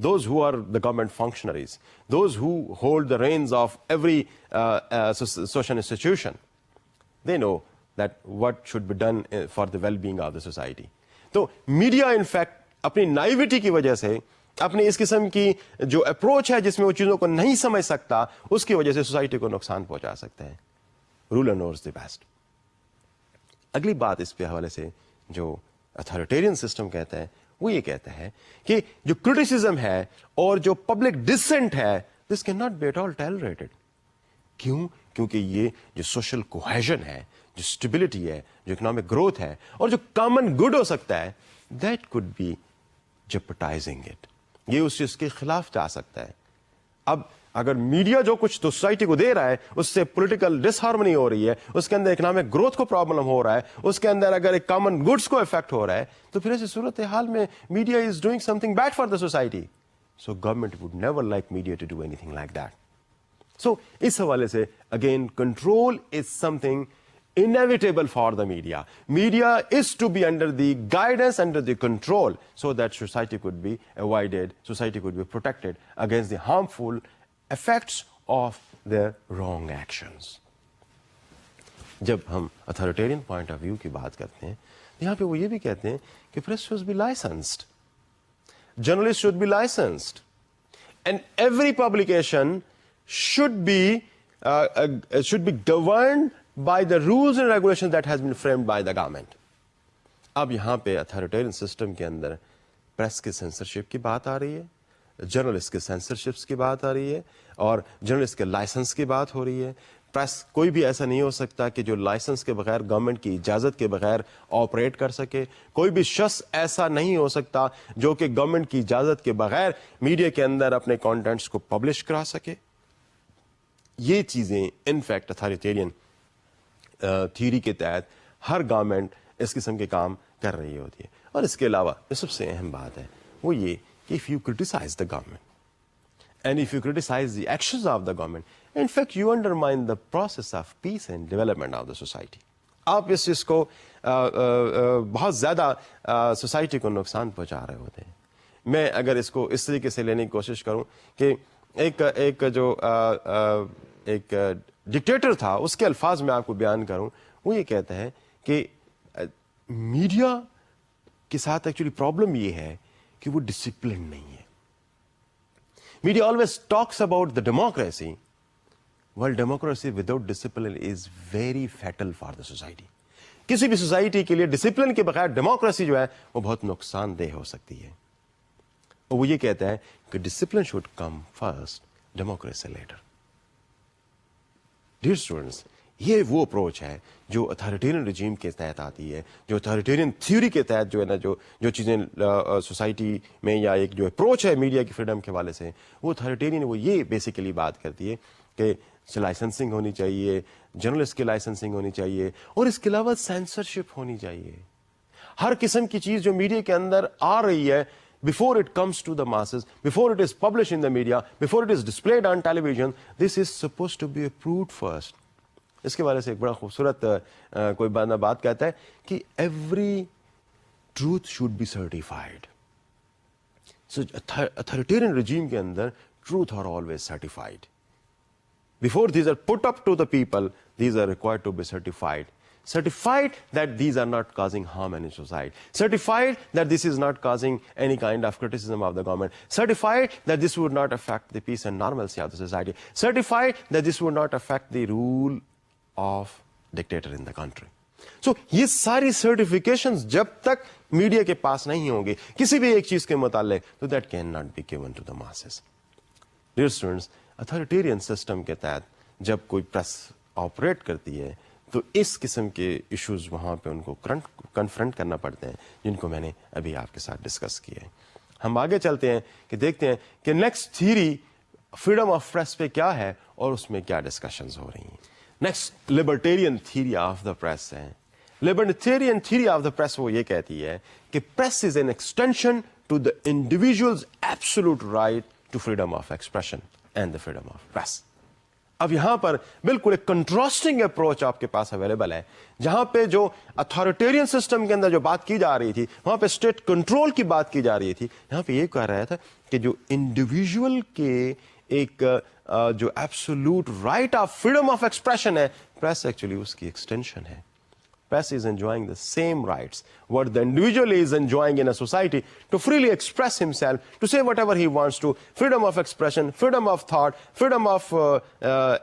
those who are the government functionaries, those who hold the reins of every social institution, they know that what should be done for the well-being of the society. تو media in fact اپنی نائیوٹی کی وجہ سے, اپنی اس قسم کی جو approach ہے جس میں وہ چیزوں کو نہیں سمجھ سکتا, اس کی وجہ سے سوسائٹی کو نقصان پہنچا سکتے ہیں. Ruler knows the best. اگلی بات اس پہ حوالے سے جو اتھارٹیرین سسٹم کہتا ہے وہ یہ کہتا ہے کہ جو کرٹیسزم ہے اور جو پبلک ڈسینٹ ہے, this can not be at all tolerated. کیوں؟ کیونکہ یہ جو سوشل کوہیژن ہے, جو اسٹیبلٹی ہے, جو اکنامک گروتھ ہے, اور جو کامن گڈ ہو سکتا ہے, دیٹ کوڈ بی جیپٹائزنگ اٹ. یہ اس چیز کے خلاف جا سکتا ہے. اب اگر میڈیا جو کچھ تو سوسائٹی کو دے رہا ہے اس سے پولیٹیکل ڈس ہارمنی ہو رہی ہے, اس کے اندر اکنامک گروتھ کو پرابلم ہو رہا ہے, اس کے اندر اگر ایک کامن گڈس کو افیکٹ ہو رہا ہے, تو پھر ایسی صورت حال میں media is doing something bad for the society. So government would never like media to do anything like that. So اس حوالے سے again control is something inevitable for the media. Media is to be under the guidance, under the control, so that society could be avoided, society could be protected against the harmful effects of their wrong actions. جب ہم authoritarian point of view کی بات کرتے ہیں, یہاں پہ وہ یہ بھی کہتے ہیں کہ press should be licensed, journalists should be licensed, and every publication should be governed by the rules and regulations that has been framed by the government. اب یہاں پہ اتھارٹیرین سسٹم کے اندر پریس کی سینسرشپ کی بات آ رہی ہے, جرنلسٹ کے سینسرشپس کی بات آ رہی ہے, اور جرنلسٹ کے لائسنس کی بات ہو رہی ہے. پریس کوئی بھی ایسا نہیں ہو سکتا کہ جو لائسنس کے بغیر, گورنمنٹ کی اجازت کے بغیر آپریٹ کر سکے. کوئی بھی شخص ایسا نہیں ہو سکتا جو کہ گورنمنٹ کی اجازت کے بغیر میڈیا کے اندر اپنے کانٹینٹس کو پبلش کرا سکے. یہ چیزیں انفیکٹ اتھارٹیرین تھیوری کے تحت ہر گورنمنٹ اس قسم کے کام کر رہی ہوتی ہے. اور اس کے علاوہ جو سب سے اہم بات ہے وہ یہ کہ if you criticize the government and if you criticize the actions of the government, in fact you undermine the process of peace and development of the society. آپ اس چیز کو بہت زیادہ سوسائٹی کو نقصان پہنچا رہے ہوتے ہیں. میں اگر اس کو اس طریقے سے لینے کی کوشش کروں کہ ایک جو ایک ڈکٹیٹر تھا, اس کے الفاظ میں آپ کو بیان کروں, وہ یہ کہتا ہے کہ میڈیا کے ساتھ ایکچولی پرابلم یہ ہے کہ وہ ڈسپلن نہیں ہے. Media always talks about the democracy, while democracy without discipline is very fatal for the society. کسی بھی سوسائٹی کے لیے ڈسپلن کے بغیر ڈیموکریسی جو ہے وہ بہت نقصان دہ ہو سکتی ہے. اور وہ یہ کہتا ہے کہ discipline should come first, democracy later. Dear students, یہ وہ اپروچ ہے جو اتھارٹیرین رجیم کے تحت آتی ہے, جو اتھارٹیرین تھیوری کے تحت جو ہے نا جو چیزیں سوسائٹی میں, یا ایک جو اپروچ ہے میڈیا کی فریڈم کے حوالے سے, وہ اتھارٹیرین وہ یہ بیسیکلی بات کرتی ہے کہ لائسنسنگ ہونی چاہیے, جرنلسٹ کی لائسنسنگ ہونی چاہیے, اور اس کے علاوہ سینسرشپ ہونی چاہیے. ہر قسم کی چیز جو میڈیا کے اندر آ رہی ہے, before it comes to the masses, before it is published in the media, before it is displayed on television, this is supposed to be approved first. اس کے بارے سے ایک بڑا خوبصورت کوئی بندہ بات کہتا ہے کہ every truth should be certified. So authoritarian regime کے اندر truth are always certified. Before these are put up to the people, these are required to be certified. Certified that these are not causing harm in society. Certified that this is not causing any kind of criticism of the government. Certified that this would not affect the peace and normalcy of the society. Certified that this would not affect the rule of dictator in the country. So یہ ساری certifications جب تک media کے پاس نہیں ہوں گے کسی بھی ایک چیز کے متعلق, تو that cannot be given to the masses. Dear students, authoritarian system کے تحت جب کوئی پریس آپریٹ کرتی ہے تو اس قسم کے ایشوز وہاں پہ ان کو کنفرنٹ کرنا پڑتے ہیں, جن کو میں نے ابھی آپ کے ساتھ ڈسکس کیے ہیں. ہم آگے چلتے ہیں کہ دیکھتے ہیں کہ next theory freedom of press پہ کیا ہے اور اس میں کیا ڈسکشنز ہو رہی ہیں. Next libertarian theory of the press ہے. Libertarian theory of the press وہ یہ کہتی ہے کہ press is an extension to the individual's absolute right to freedom of expression and the freedom of press. اب یہاں پر بالکل ایک کنٹراسٹنگ اپروچ آپ کے پاس اویلیبل ہے. جہاں پہ جو اتھارٹیرین سسٹم کے اندر جو بات کی جا رہی تھی وہاں پہ اسٹیٹ کنٹرول کی بات کی جا رہی تھی, یہاں پہ یہ کہہ رہا تھا کہ جو انڈیویجول کے ایک جو absolute right of freedom of expression ہے, پریس ایکچولی اس کی ایکسٹینشن ہے. Press is enjoying the same rights what the individual is enjoying in a society to freely express himself, to say whatever he wants to, freedom of expression, freedom of thought, freedom of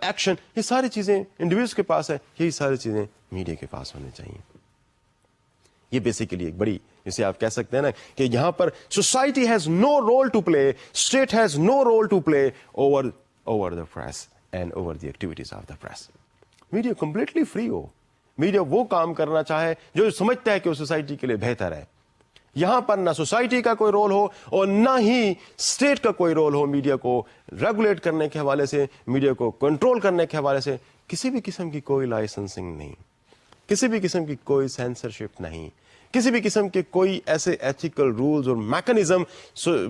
action. یہ ساری چیزیں individual کے پاس ہے, یہی ساری چیزیں media کے پاس ہونی چاہیے. یہ بیسیکلی ایک بڑی, جسے آپ کہہ سکتے ہیں نا کہ یہاں پر society has no role to play, state has no role to play over the press and over the activities of the press. Media completely free ہو, میڈیا وہ کام کرنا چاہے جو سمجھتا ہے کہ وہ سوسائٹی کے لیے بہتر ہے. یہاں پر نہ سوسائٹی کا کوئی رول ہو اور نہ ہی اسٹیٹ کا کوئی رول ہو میڈیا کو ریگولیٹ کرنے کے حوالے سے, میڈیا کو کنٹرول کرنے کے حوالے سے. کسی بھی قسم کی کوئی لائسنسنگ نہیں, کسی بھی قسم کی کوئی سینسرشپ نہیں, کسی بھی قسم کے کوئی ایسے ایتھیکل رولز اور میکنزم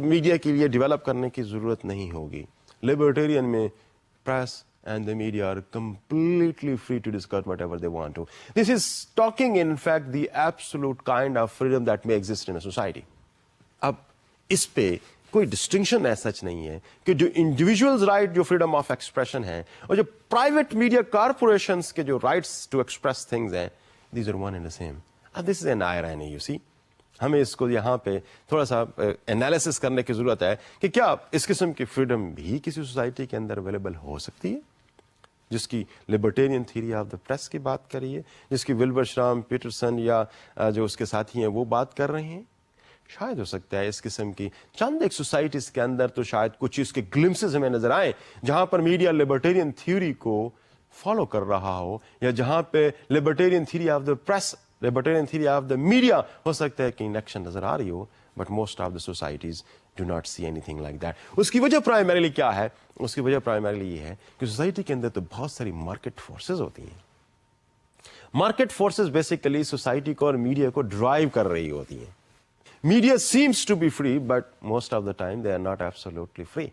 میڈیا کے لیے ڈیولپ کرنے کی ضرورت نہیں ہوگی. لبرٹیرین میں press and the media are completely free to discuss whatever they want to. This is talking in fact the absolute kind of freedom that may exist in a society. اب اس پہ کوئی ڈسٹنکشن ایسا سچ نہیں ہے کہ جو انڈیویجولز رائٹ جو freedom of expression ہے اور جو پرائیویٹ میڈیا کارپوریشنس کے جو رائٹس ٹو ایکسپریس تھنگز ہیں, these are one and the same. اب this is an irony, you see. ہمیں اس کو یہاں پہ تھوڑا سا انالیسس کرنے کی ضرورت ہے کہ کیا اس قسم کی فریڈم بھی کسی سوسائٹی کے اندر اویلیبل ہو سکتی ہے جس کی لبرٹیرین تھیوری آف دا پریس کی بات کر رہی ہے, جس کی ولبر شرام پیٹرسن یا جو اس کے ساتھی ہیں وہ بات کر رہے ہیں. شاید ہو سکتا ہے اس قسم کی چند ایک سوسائٹیز کے اندر تو شاید کچھ چیز کے گلمسز ہمیں نظر آئیں جہاں پر میڈیا لبرٹیرین تھیوری کو فالو کر رہا ہو, یا جہاں پہ libertarian theory of the press, libertarian theory of the media ہو سکتا ہے کہ ان ایکشن نظر آ رہی ہو, but most of the societies do not see anything like that. اس کی وجہ پرائمریلی کیا ہے؟ اس کی وجہ پرائمریلی یہ ہے کہ سوسائٹی کے اندر تو بہت ساری مارکیٹ فورسز ہوتی ہیں. مارکیٹ فورسز بیسیکلی سوسائٹی کو اور میڈیا کو ڈرائیو کر رہی ہوتی ہیں. Media seems to be free but most of the time they are not absolutely free.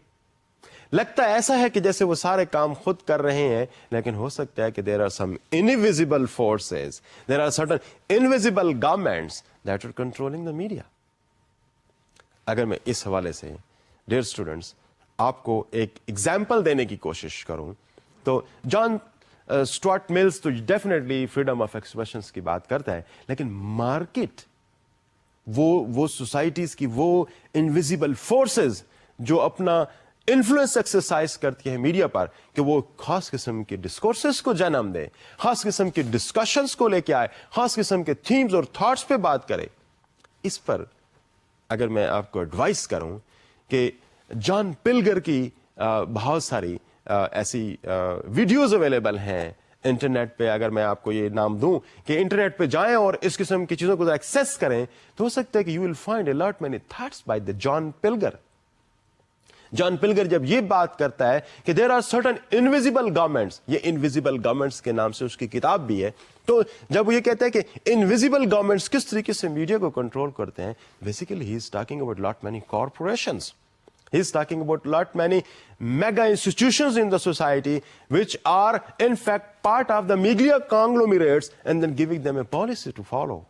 لگتا ایسا ہے کہ جیسے وہ سارے کام خود کر رہے ہیں, لیکن ہو سکتا ہے کہ there are some invisible forces, there are certain invisible governments that are controlling the media. اگر میں اس حوالے سے ڈیئر اسٹوڈنٹس آپ کو ایک ایگزامپل دینے کی کوشش کروں تو جان اسٹوارٹ ملز تو ڈیفینیٹلی فریڈم آف ایکسپریشن کی بات کرتا ہے, لیکن مارکیٹ وہ سوسائٹیز کی وہ انویزیبل فورسز جو اپنا انفلوئنس ایکسرسائز کرتی ہے میڈیا پر کہ وہ خاص قسم کے ڈسکورسز کو جنم دے, خاص قسم کے ڈسکشنز کو لے کے آئے, خاص قسم کے تھیمز اور تھاٹس پہ بات کرے. اس پر اگر میں آپ کو ایڈوائز کروں کہ جان پلگر کی بہت ساری ایسی ویڈیوز اویلیبل ہیں انٹرنیٹ پہ. اگر میں آپ کو یہ نام دوں کہ انٹرنیٹ پہ جائیں اور اس قسم کی چیزوں کو ایکسیس کریں تو ہو سکتا ہے کہ you will find a lot many thoughts by the John Pilger. John Pilger جب یہ بات کرتا ہے کہ there are certain invisible governments, یہ انویزیبل گورنمنٹس کے نام سے اس کی کتاب بھی ہے, تو جب وہ یہ کہتا ہے کہ انویزیبل گورنمنٹس کس طریقے سے میڈیا کو کنٹرول کرتے ہیں, basically he is talking about lot many corporations, he is talking about lot many mega institutions in the society which are in fact part of the media conglomerates and then giving them a policy to follow.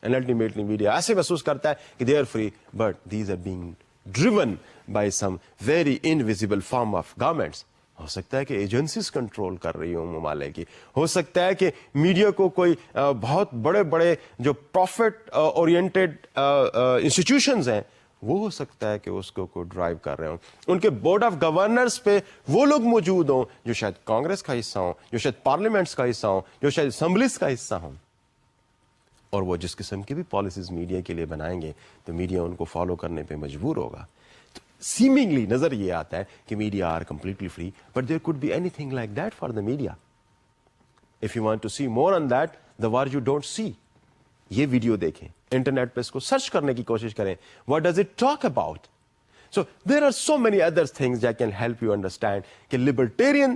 And ultimately media ایسے محسوس کرتا ہے کہ they are free but these are being driven by some very invisible form of governments. ہو سکتا ہے کہ agencies control کر رہی ہوں ممالک کی, ہو سکتا ہے کہ میڈیا کو کوئی بہت بڑے بڑے جو پروفٹ اورینٹیڈ انسٹیٹیوشنز ہیں وہ ہو سکتا ہے کہ اس کو ڈرائیو کر رہے ہوں. ان کے بورڈ آف گورنرز پہ وہ لوگ موجود ہوں جو شاید کانگریس کا حصہ ہوں, جو شاید پارلیمنٹس کا حصہ ہوں, جو شاید اسمبلیز کا حصہ ہوں, اور وہ جس قسم کی بھی پالیسیز میڈیا کے لیے بنائیں گے تو میڈیا ان کو فالو کرنے پہ مجبور ہوگا. سیمنگلی نظر یہ آتا ہے کہ media are completely free, but there could be anything like that for the media. If you want to see more on that the war you don't see, یہ ویڈیو دیکھیں, انٹرنیٹ پہ اس کو search کرنے کی کوشش کریں, what does it talk about. So there are so many other things that can help you understand کہ libertarian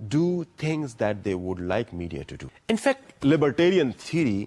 do things that they would like media to do. In fact, libertarian theory,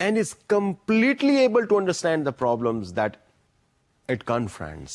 and is completely able to understand the problems that it confronts.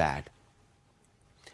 bad.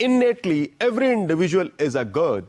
innately every individual is a good,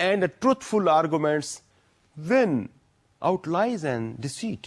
and truthful arguments win out lies and deceit.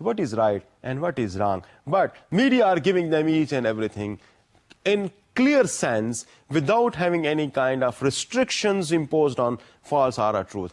what is right and what is wrong, but media are giving them each and everything in clear sense without having any kind of restrictions imposed on false or truth.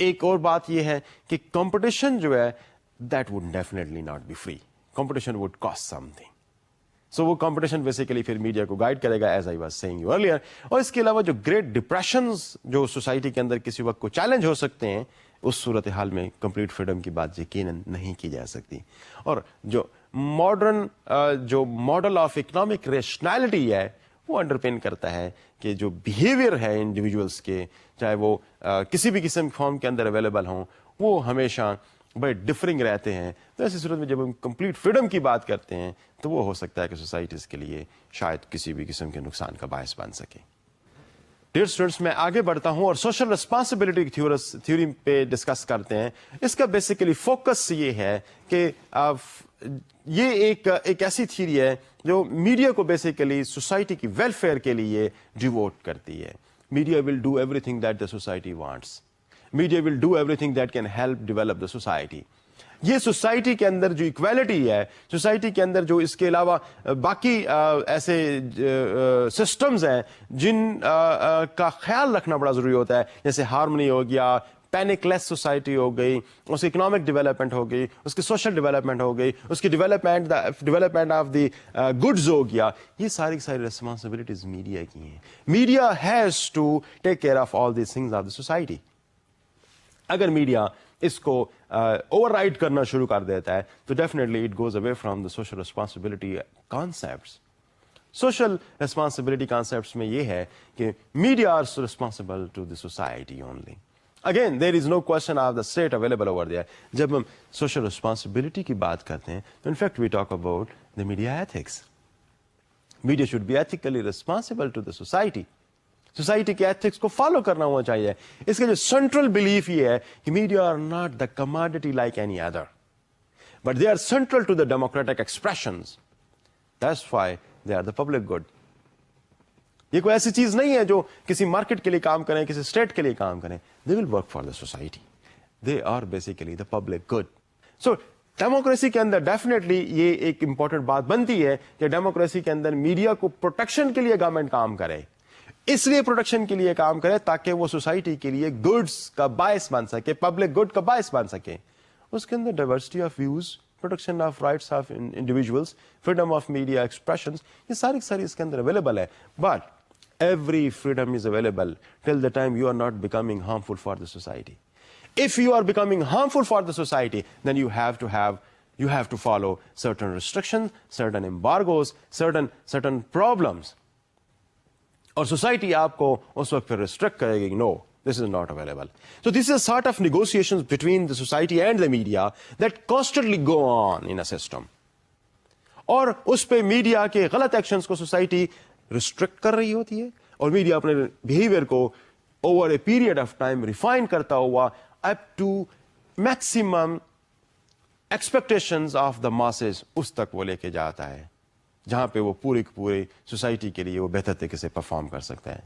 ایک اور بات یہ ہے کہ competition جو ہے that would definitely not be free. Competition would cost something. So وہ competition basically پھر میڈیا کو گائیڈ کرے گا, as I was saying you earlier. اور اس کے علاوہ جو گریٹ ڈپریشنز جو سوسائٹی کے اندر کسی وقت کو چیلنج ہو سکتے ہیں, اس صورتحال میں کمپلیٹ فریڈم کی بات یقیناً نہیں کی جا سکتی. اور جو ماڈرن جو ماڈل آف اکنامک ریشنالٹی ہے وہ انڈر پین کرتا ہے کہ جو بیہیویئر ہے انڈیویجولس کے, چاہے وہ کسی بھی قسم فارم کے اندر اویلیبل ہوں, وہ ہمیشہ بڑے ڈفرنگ رہتے ہیں. تو ایسی صورت میں جب ہم کمپلیٹ فریڈم کی بات کرتے ہیں تو وہ ہو سکتا ہے کہ سوسائٹیز کے لیے شاید کسی بھی قسم کے نقصان کا باعث بن سکے. ڈیئر اسٹوڈنٹس, میں آگے بڑھتا ہوں اور سوشل ریسپانسبلٹی تھیوری پہ ڈسکس کرتے ہیں. اس کا بیسیکلی فوکس یہ ہے کہ یہ ایک ایسی تھیوری ہے جو میڈیا کو بیسیکلی سوسائٹی کی ویلفیئر کے لیے ڈیووٹ کرتی ہے. Media will do every thing that the society wants. Media will do every thing that can help develop the society. یہ سوسائٹی کے اندر جو ایکویلٹی ہے, سوسائٹی کے اندر جو اس کے علاوہ باقی ایسے سسٹمز ہیں جن کا خیال رکھنا بڑا ضروری ہوتا ہے, جیسے ہارمنی ہو گیا, پینک لیس سوسائٹی ہو گئی, اس کی اکنامک ڈیولپمنٹ ہو گئی, اس کی سوشل ڈیولپمنٹ ہو گئی, اس کی ڈیولپمنٹ آف دی گڈز ہو گیا, یہ ساری ریسپانسبلٹیز میڈیا کی ہیں. Media has to take care of all these things of the society. اگر میڈیا اس کو اوور رائڈ کرنا شروع کر دیتا ہے تو definitely it goes away from the social responsibility concepts. Social responsibility concepts میں یہ ہے کہ media are responsible to the society only. Again there is no question of the state available over there. جب ہم سوشل ریسپانسبلٹی کی بات کرتے ہیں تو in fact we talk about the media ethics. Media should be ethically responsible to the society. Society کے ethics کو follow کرنا ہونا چاہیے. اس کا جو سینٹرل بلیف یہ ہے کہ media are not the commodity like any other, but they are central to the democratic expressions. That's why they are the public good. یہ کوئی ایسی چیز نہیں ہے جو کسی مارکیٹ کے لیے کام کریں, کسی اسٹیٹ کے لیے کام کریں. They will work for the society. They are basically the public good. So democracy کے اندر ڈیفینیٹلی یہ ایک امپورٹنٹ بات بنتی ہے کہ ڈیموکریسی کے اندر میڈیا کو پروٹیکشن کے لیے گورنمنٹ کام کرے. اس لیے پروٹیکشن کے لیے کام کرے تاکہ وہ سوسائٹی کے لیے گڈس کا باعث بن سکے, پبلک گڈ کا باعث بن سکے. اس کے اندر diversity of views, protection of rights of individuals, freedom of media expressions, یہ ساری اس کے اندر اویلیبل ہے. But every freedom is available till the time you are not becoming harmful for the society. If you are becoming harmful for the society, then you have to follow certain restrictions, certain embargoes, certain problems. اور society آپ کو اس وقت پھر restrict کرے گی. نو, this is not available. So this is a sort of negotiations between the society and the media that constantly go on in a system. اور اس پہ media کے غلط ایکشنز کو سوسائٹی ریسٹرکٹ کر رہی ہوتی ہے, اور میڈیا اپنے بہیویئر کو over a period of time refine کرتا ہوا up to maximum expectations of the masses اس تک وہ لے کے جاتا ہے, جہاں پہ وہ پوری سوسائٹی کے لیے وہ بہتر طریقے سے پرفارم کر سکتا ہے.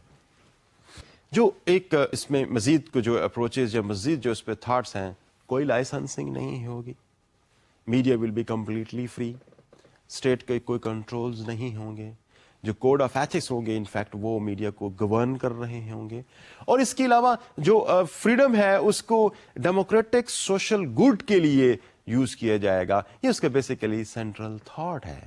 جو ایک اس میں مزید کو جو اپروچز یا مزید جو اس پہ تھاٹس ہیں, کوئی لائسنسنگ نہیں ہوگی. Media will be completely free. State کے کوئی کنٹرولز نہیں ہوں گے. جو کوڈ آف ایتھکس ہوں گے انفیکٹ وہ میڈیا کو گورن کر رہے ہوں گے. اور اس کے علاوہ جو فریڈم ہے اس کو ڈیموکریٹک سوشل گڈ کے لیے یوز کیا جائے گا. یہ اس کا بیسیکلی سینٹرل تھاٹ ہے.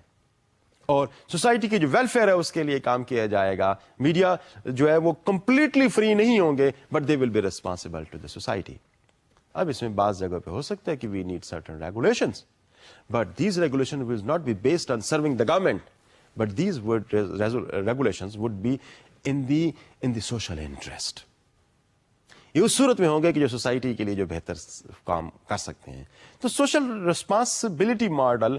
اور سوسائٹی کی جو ویلفیئر ہے اس کے لیے کام کیا جائے گا. میڈیا جو ہے وہ کمپلیٹلی فری نہیں ہوں گے, but they will be responsible to the society. اب اس میں بعض جگہ پہ ہو سکتا ہے کہ we need certain regulations, but these regulation will not be based on serving the government, but these regulations would be in the social interest. یہ اس صورت میں ہوں گے کہ جو سوسائٹی کے لیے جو بہتر کام کر سکتے ہیں. تو social responsibility model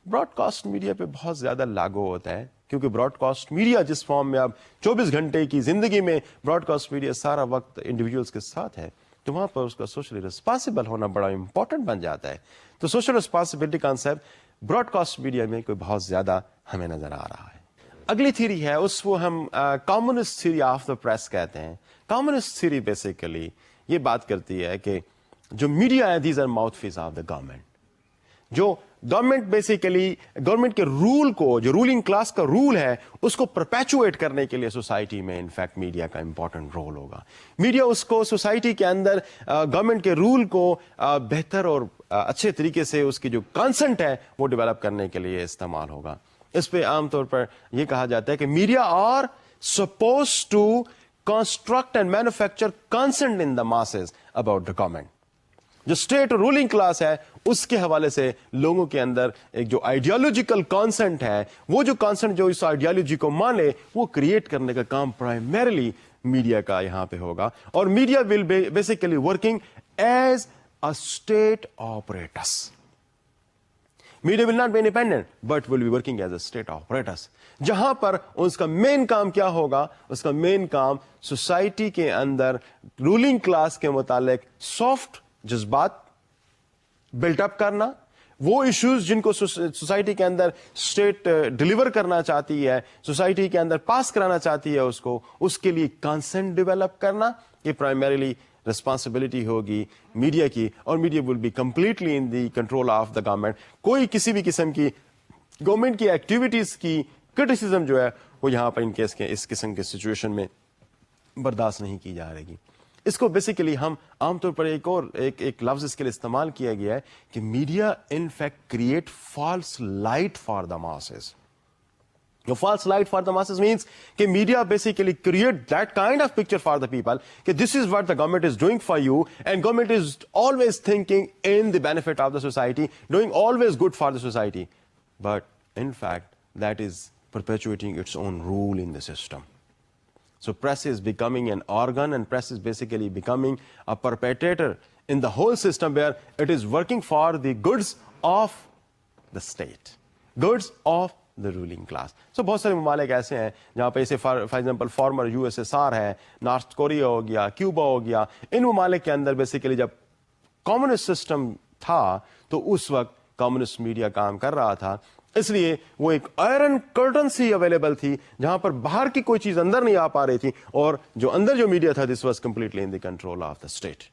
broadcast media پہ بہت زیادہ لاگو ہوتا ہے, کیونکہ براڈ کاسٹ میڈیا جس فارم میں اب 24 گھنٹے کی زندگی میں براڈ کاسٹ میڈیا سارا وقت انڈیویجولس کے ساتھ ہے, تو وہاں پر اس کا سوشلی ریسپانسبل ہونا بڑا امپورٹنٹ بن جاتا ہے. تو social responsibility concept broadcast media میں کوئی بہت زیادہ ہمیں نظر آ رہا ہے. اگلی تھیوری ہے اس کو ہم کامسٹ تھیوری آف دا پریس کہتے ہیں. کامسٹ تھیوری بیسیکلی یہ بات کرتی ہے کہ جو میڈیا ہے these are mouthpiece of the government. جو گورنمنٹ بیسیکلی گورنمنٹ کے رول کو, جو رولنگ کلاس کا رول ہے, اس کو پرپیچویٹ کرنے کے لیے سوسائٹی میں انفیکٹ میڈیا کا امپورٹنٹ رول ہوگا. میڈیا اس کو سوسائٹی کے اندر گورنمنٹ کے رول کو بہتر اور اچھے طریقے سے اس کی جو کانسنٹ ہے وہ ڈیولپ کرنے کے لیے استعمال ہوگا. اس پہ عام طور پر یہ کہا جاتا ہے کہ media are suppose to construct and manufacture consent in the masses about the government. جو اسٹیٹ رولنگ کلاس ہے اس کے حوالے سے لوگوں کے اندر ایک جو آئیڈیالوجیکل کانسنٹ ہے, وہ جو کانسنٹ جو اس آئیڈیالوجی کو مانے, وہ کریٹ کرنے کا کام پرائمریلی میڈیا کا یہاں پہ ہوگا. اور media will basically working as a state apparatus. Media will not be independent but will be working as a state apparatus, جہاں پر اس کا مین کام کیا ہوگا, اس کا مین کام سوسائٹی کے اندر رولنگ کلاس کے متعلق سافٹ جذبات بلٹ اپ کرنا, وہ ایشوز جن کو سوسائٹی کے اندر اسٹیٹ ڈلیور کرنا چاہتی ہے, سوسائٹی کے اندر پاس کرانا چاہتی ہے اس کو, اس کے لیے کانسنٹ ڈیولپ کرنا, یہ پرائمریلی ریسپانسبلٹی ہوگی میڈیا کی. اور media will be completely in the control of the government. کوئی کسی بھی قسم کی گورنمنٹ کی ایکٹیویٹیز کی کرٹیسزم جو ہے وہ یہاں پر اس قسم کے سچویشن میں برداشت نہیں کی جا رہی. اس کو بیسیکلی ہم عام طور پر ایک لفظ اس کے لیے استعمال کیا گیا ہے کہ media in fact create false light for the masses. False light for the masses means کہ media basically create that kind of picture for the people کہ this is what the government is doing for you, and government is always thinking in the benefit of the society, doing always good for the society, but in fact that is perpetuating its own rule in the system. So press is becoming an organ, and press is basically becoming a perpetrator in the whole system where it is working for the goods of the state, goods of the ruling class. So بہت سارے ممالک ایسے ہیں جہاں پہ اسے for example farmer USSR ہے, north Korea ہو گیا, کیوبا ہو گیا. ان ممالک کے اندر بیسیکلی جب کمیونسٹ سسٹم تھا تو اس وقت کمیونسٹ میڈیا کام کر رہا تھا, اس لیے وہ ایک آئرن کرٹن سی اویلیبل تھی جہاں پر باہر کی کوئی چیز اندر نہیں آ پا رہی تھی, اور جو اندر جو میڈیا تھا this was completely in the control of the state.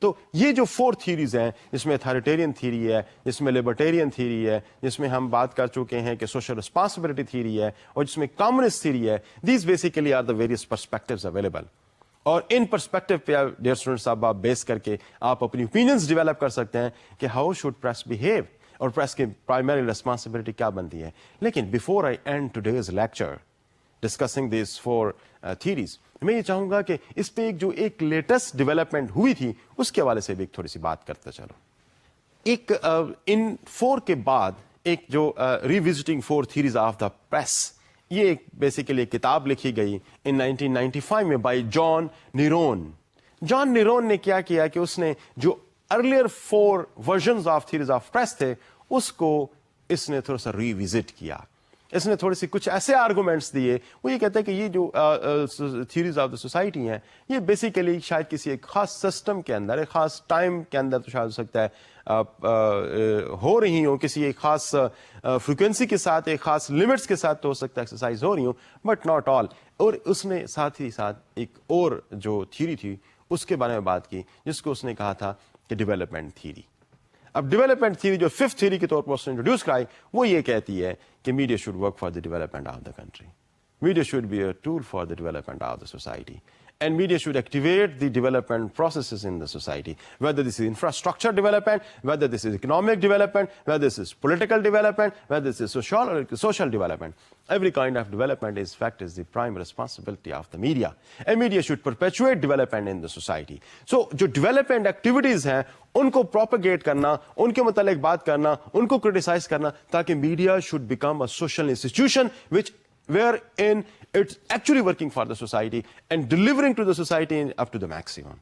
تو یہ جو 4 تھیریز ہیں, جس میں اتھارٹیرین تھیری ہے, جس میں لبرٹیرین تھیری ہے, جس میں ہم بات کر چکے ہیں کہ سوشل ریسپانسبلٹی تھیری ہے, اور جس میں کمیونسٹ تھیری ہے, these basically are the various perspectives available. اور ان پرسپیکٹو پہ ڈیئر اسٹوڈنٹس آپ بیس کر کے آپ اپنی اوپینینس ڈیولپ کر سکتے ہیں کہ ہاؤ شوڈ پریس بہیو, اور پریس کی پرائمری ریسپانسبلٹی کیا بنتی ہے. لیکن before I and today's lecture discussing these 4 theories, میں یہ چاہوں گا کہ اس پہ ایک لیٹسٹ ڈیولپمنٹ ہوئی تھی اس کے حوالے سے بھی ایک تھوڑی سی بات کرتے چلو. ایک ان 4 کے بعد ایک جو revisiting 4 theories of the press, یہ ایک بیسیکلی ایک کتاب لکھی گئی ان 1995 میں بائی جان نیرون. جان نیرون نے کیا کیا کہ اس نے جو earlier 4 versions of theories of press تھے اس کو اس نے تھوڑا سا ریوزٹ کیا. اس نے تھوڑی سی کچھ ایسے آرگومنٹس دیے, وہ یہ کہتا ہے کہ یہ جو تھیریز آف دا سوسائٹی ہیں یہ بیسیکلی شاید کسی ایک خاص سسٹم کے اندر, ایک خاص ٹائم کے اندر تو شاید ہو سکتا ہے ہو رہی ہوں, کسی ایک خاص فریکوینسی کے ساتھ, ایک خاص لمٹس کے ساتھ تو ہو سکتا ہے ایکسرسائز ہو رہی ہوں, بٹ ناٹ آل. اور اس نے ساتھ ہی ساتھ ایک اور جو تھیری تھی اس کے بارے میں بات کی جس کو اس نے کہا تھا کہ ڈیولپمنٹ تھیری. اب ڈیولپمنٹ تھیری جو 5th تھیری کے طور پر اس نے انٹروڈیوس کرائی وہ یہ کہتی ہے کہ media should work for the development of the country, media should be a tool for the development of the society, and media should activate the development processes in the society, whether this is infrastructure development, whether this is economic development, whether this is political development, whether this is social development. Every kind of development is the prime responsibility of the media, and media should perpetuate development in the society. So jo development activities hain unko propagate karna, unke mutalik baat karna, unko criticize karna, taaki media should become a social institution wherein it's actually working for the society and delivering to the society up to the maximum.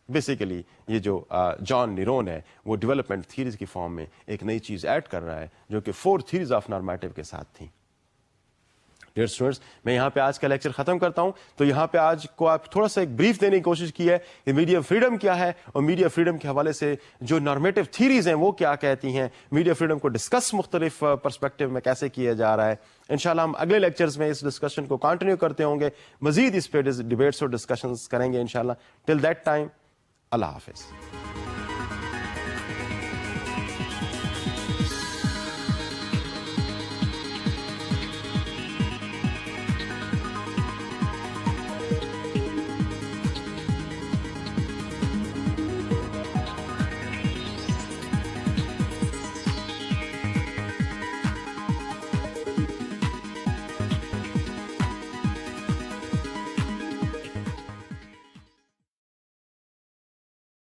Basically یہ جو جان نیرون ہے وہ development theories کی form میں ایک نئی چیز add کر رہا ہے جو کہ 4 تھیریز آف نارمیٹو کے ساتھ تھیں. ڈیئر اسٹوڈنٹس, میں یہاں پہ آج کا لیکچر ختم کرتا ہوں. تو یہاں پہ آج کو آپ تھوڑا سا ایک بریف دینے کی کوشش کی ہے کہ میڈیا فریڈم کیا ہے, اور میڈیا فریڈم کے حوالے سے جو نارمیٹو تھیریز ہیں وہ کیا کہتی ہیں, میڈیا فریڈم کو ڈسکس مختلف پرسپیکٹو میں کیسے کیا جا رہا ہے. انشاءاللہ ہم اگلے لیکچرز میں اس ڈسکشن کو کنٹینیو کرتے ہوں گے, مزید اس پہ ڈیبیٹس اور ڈسکشنز کریں گے انشاءاللہ. ٹل دیٹ ٹائم, اللہ حافظ.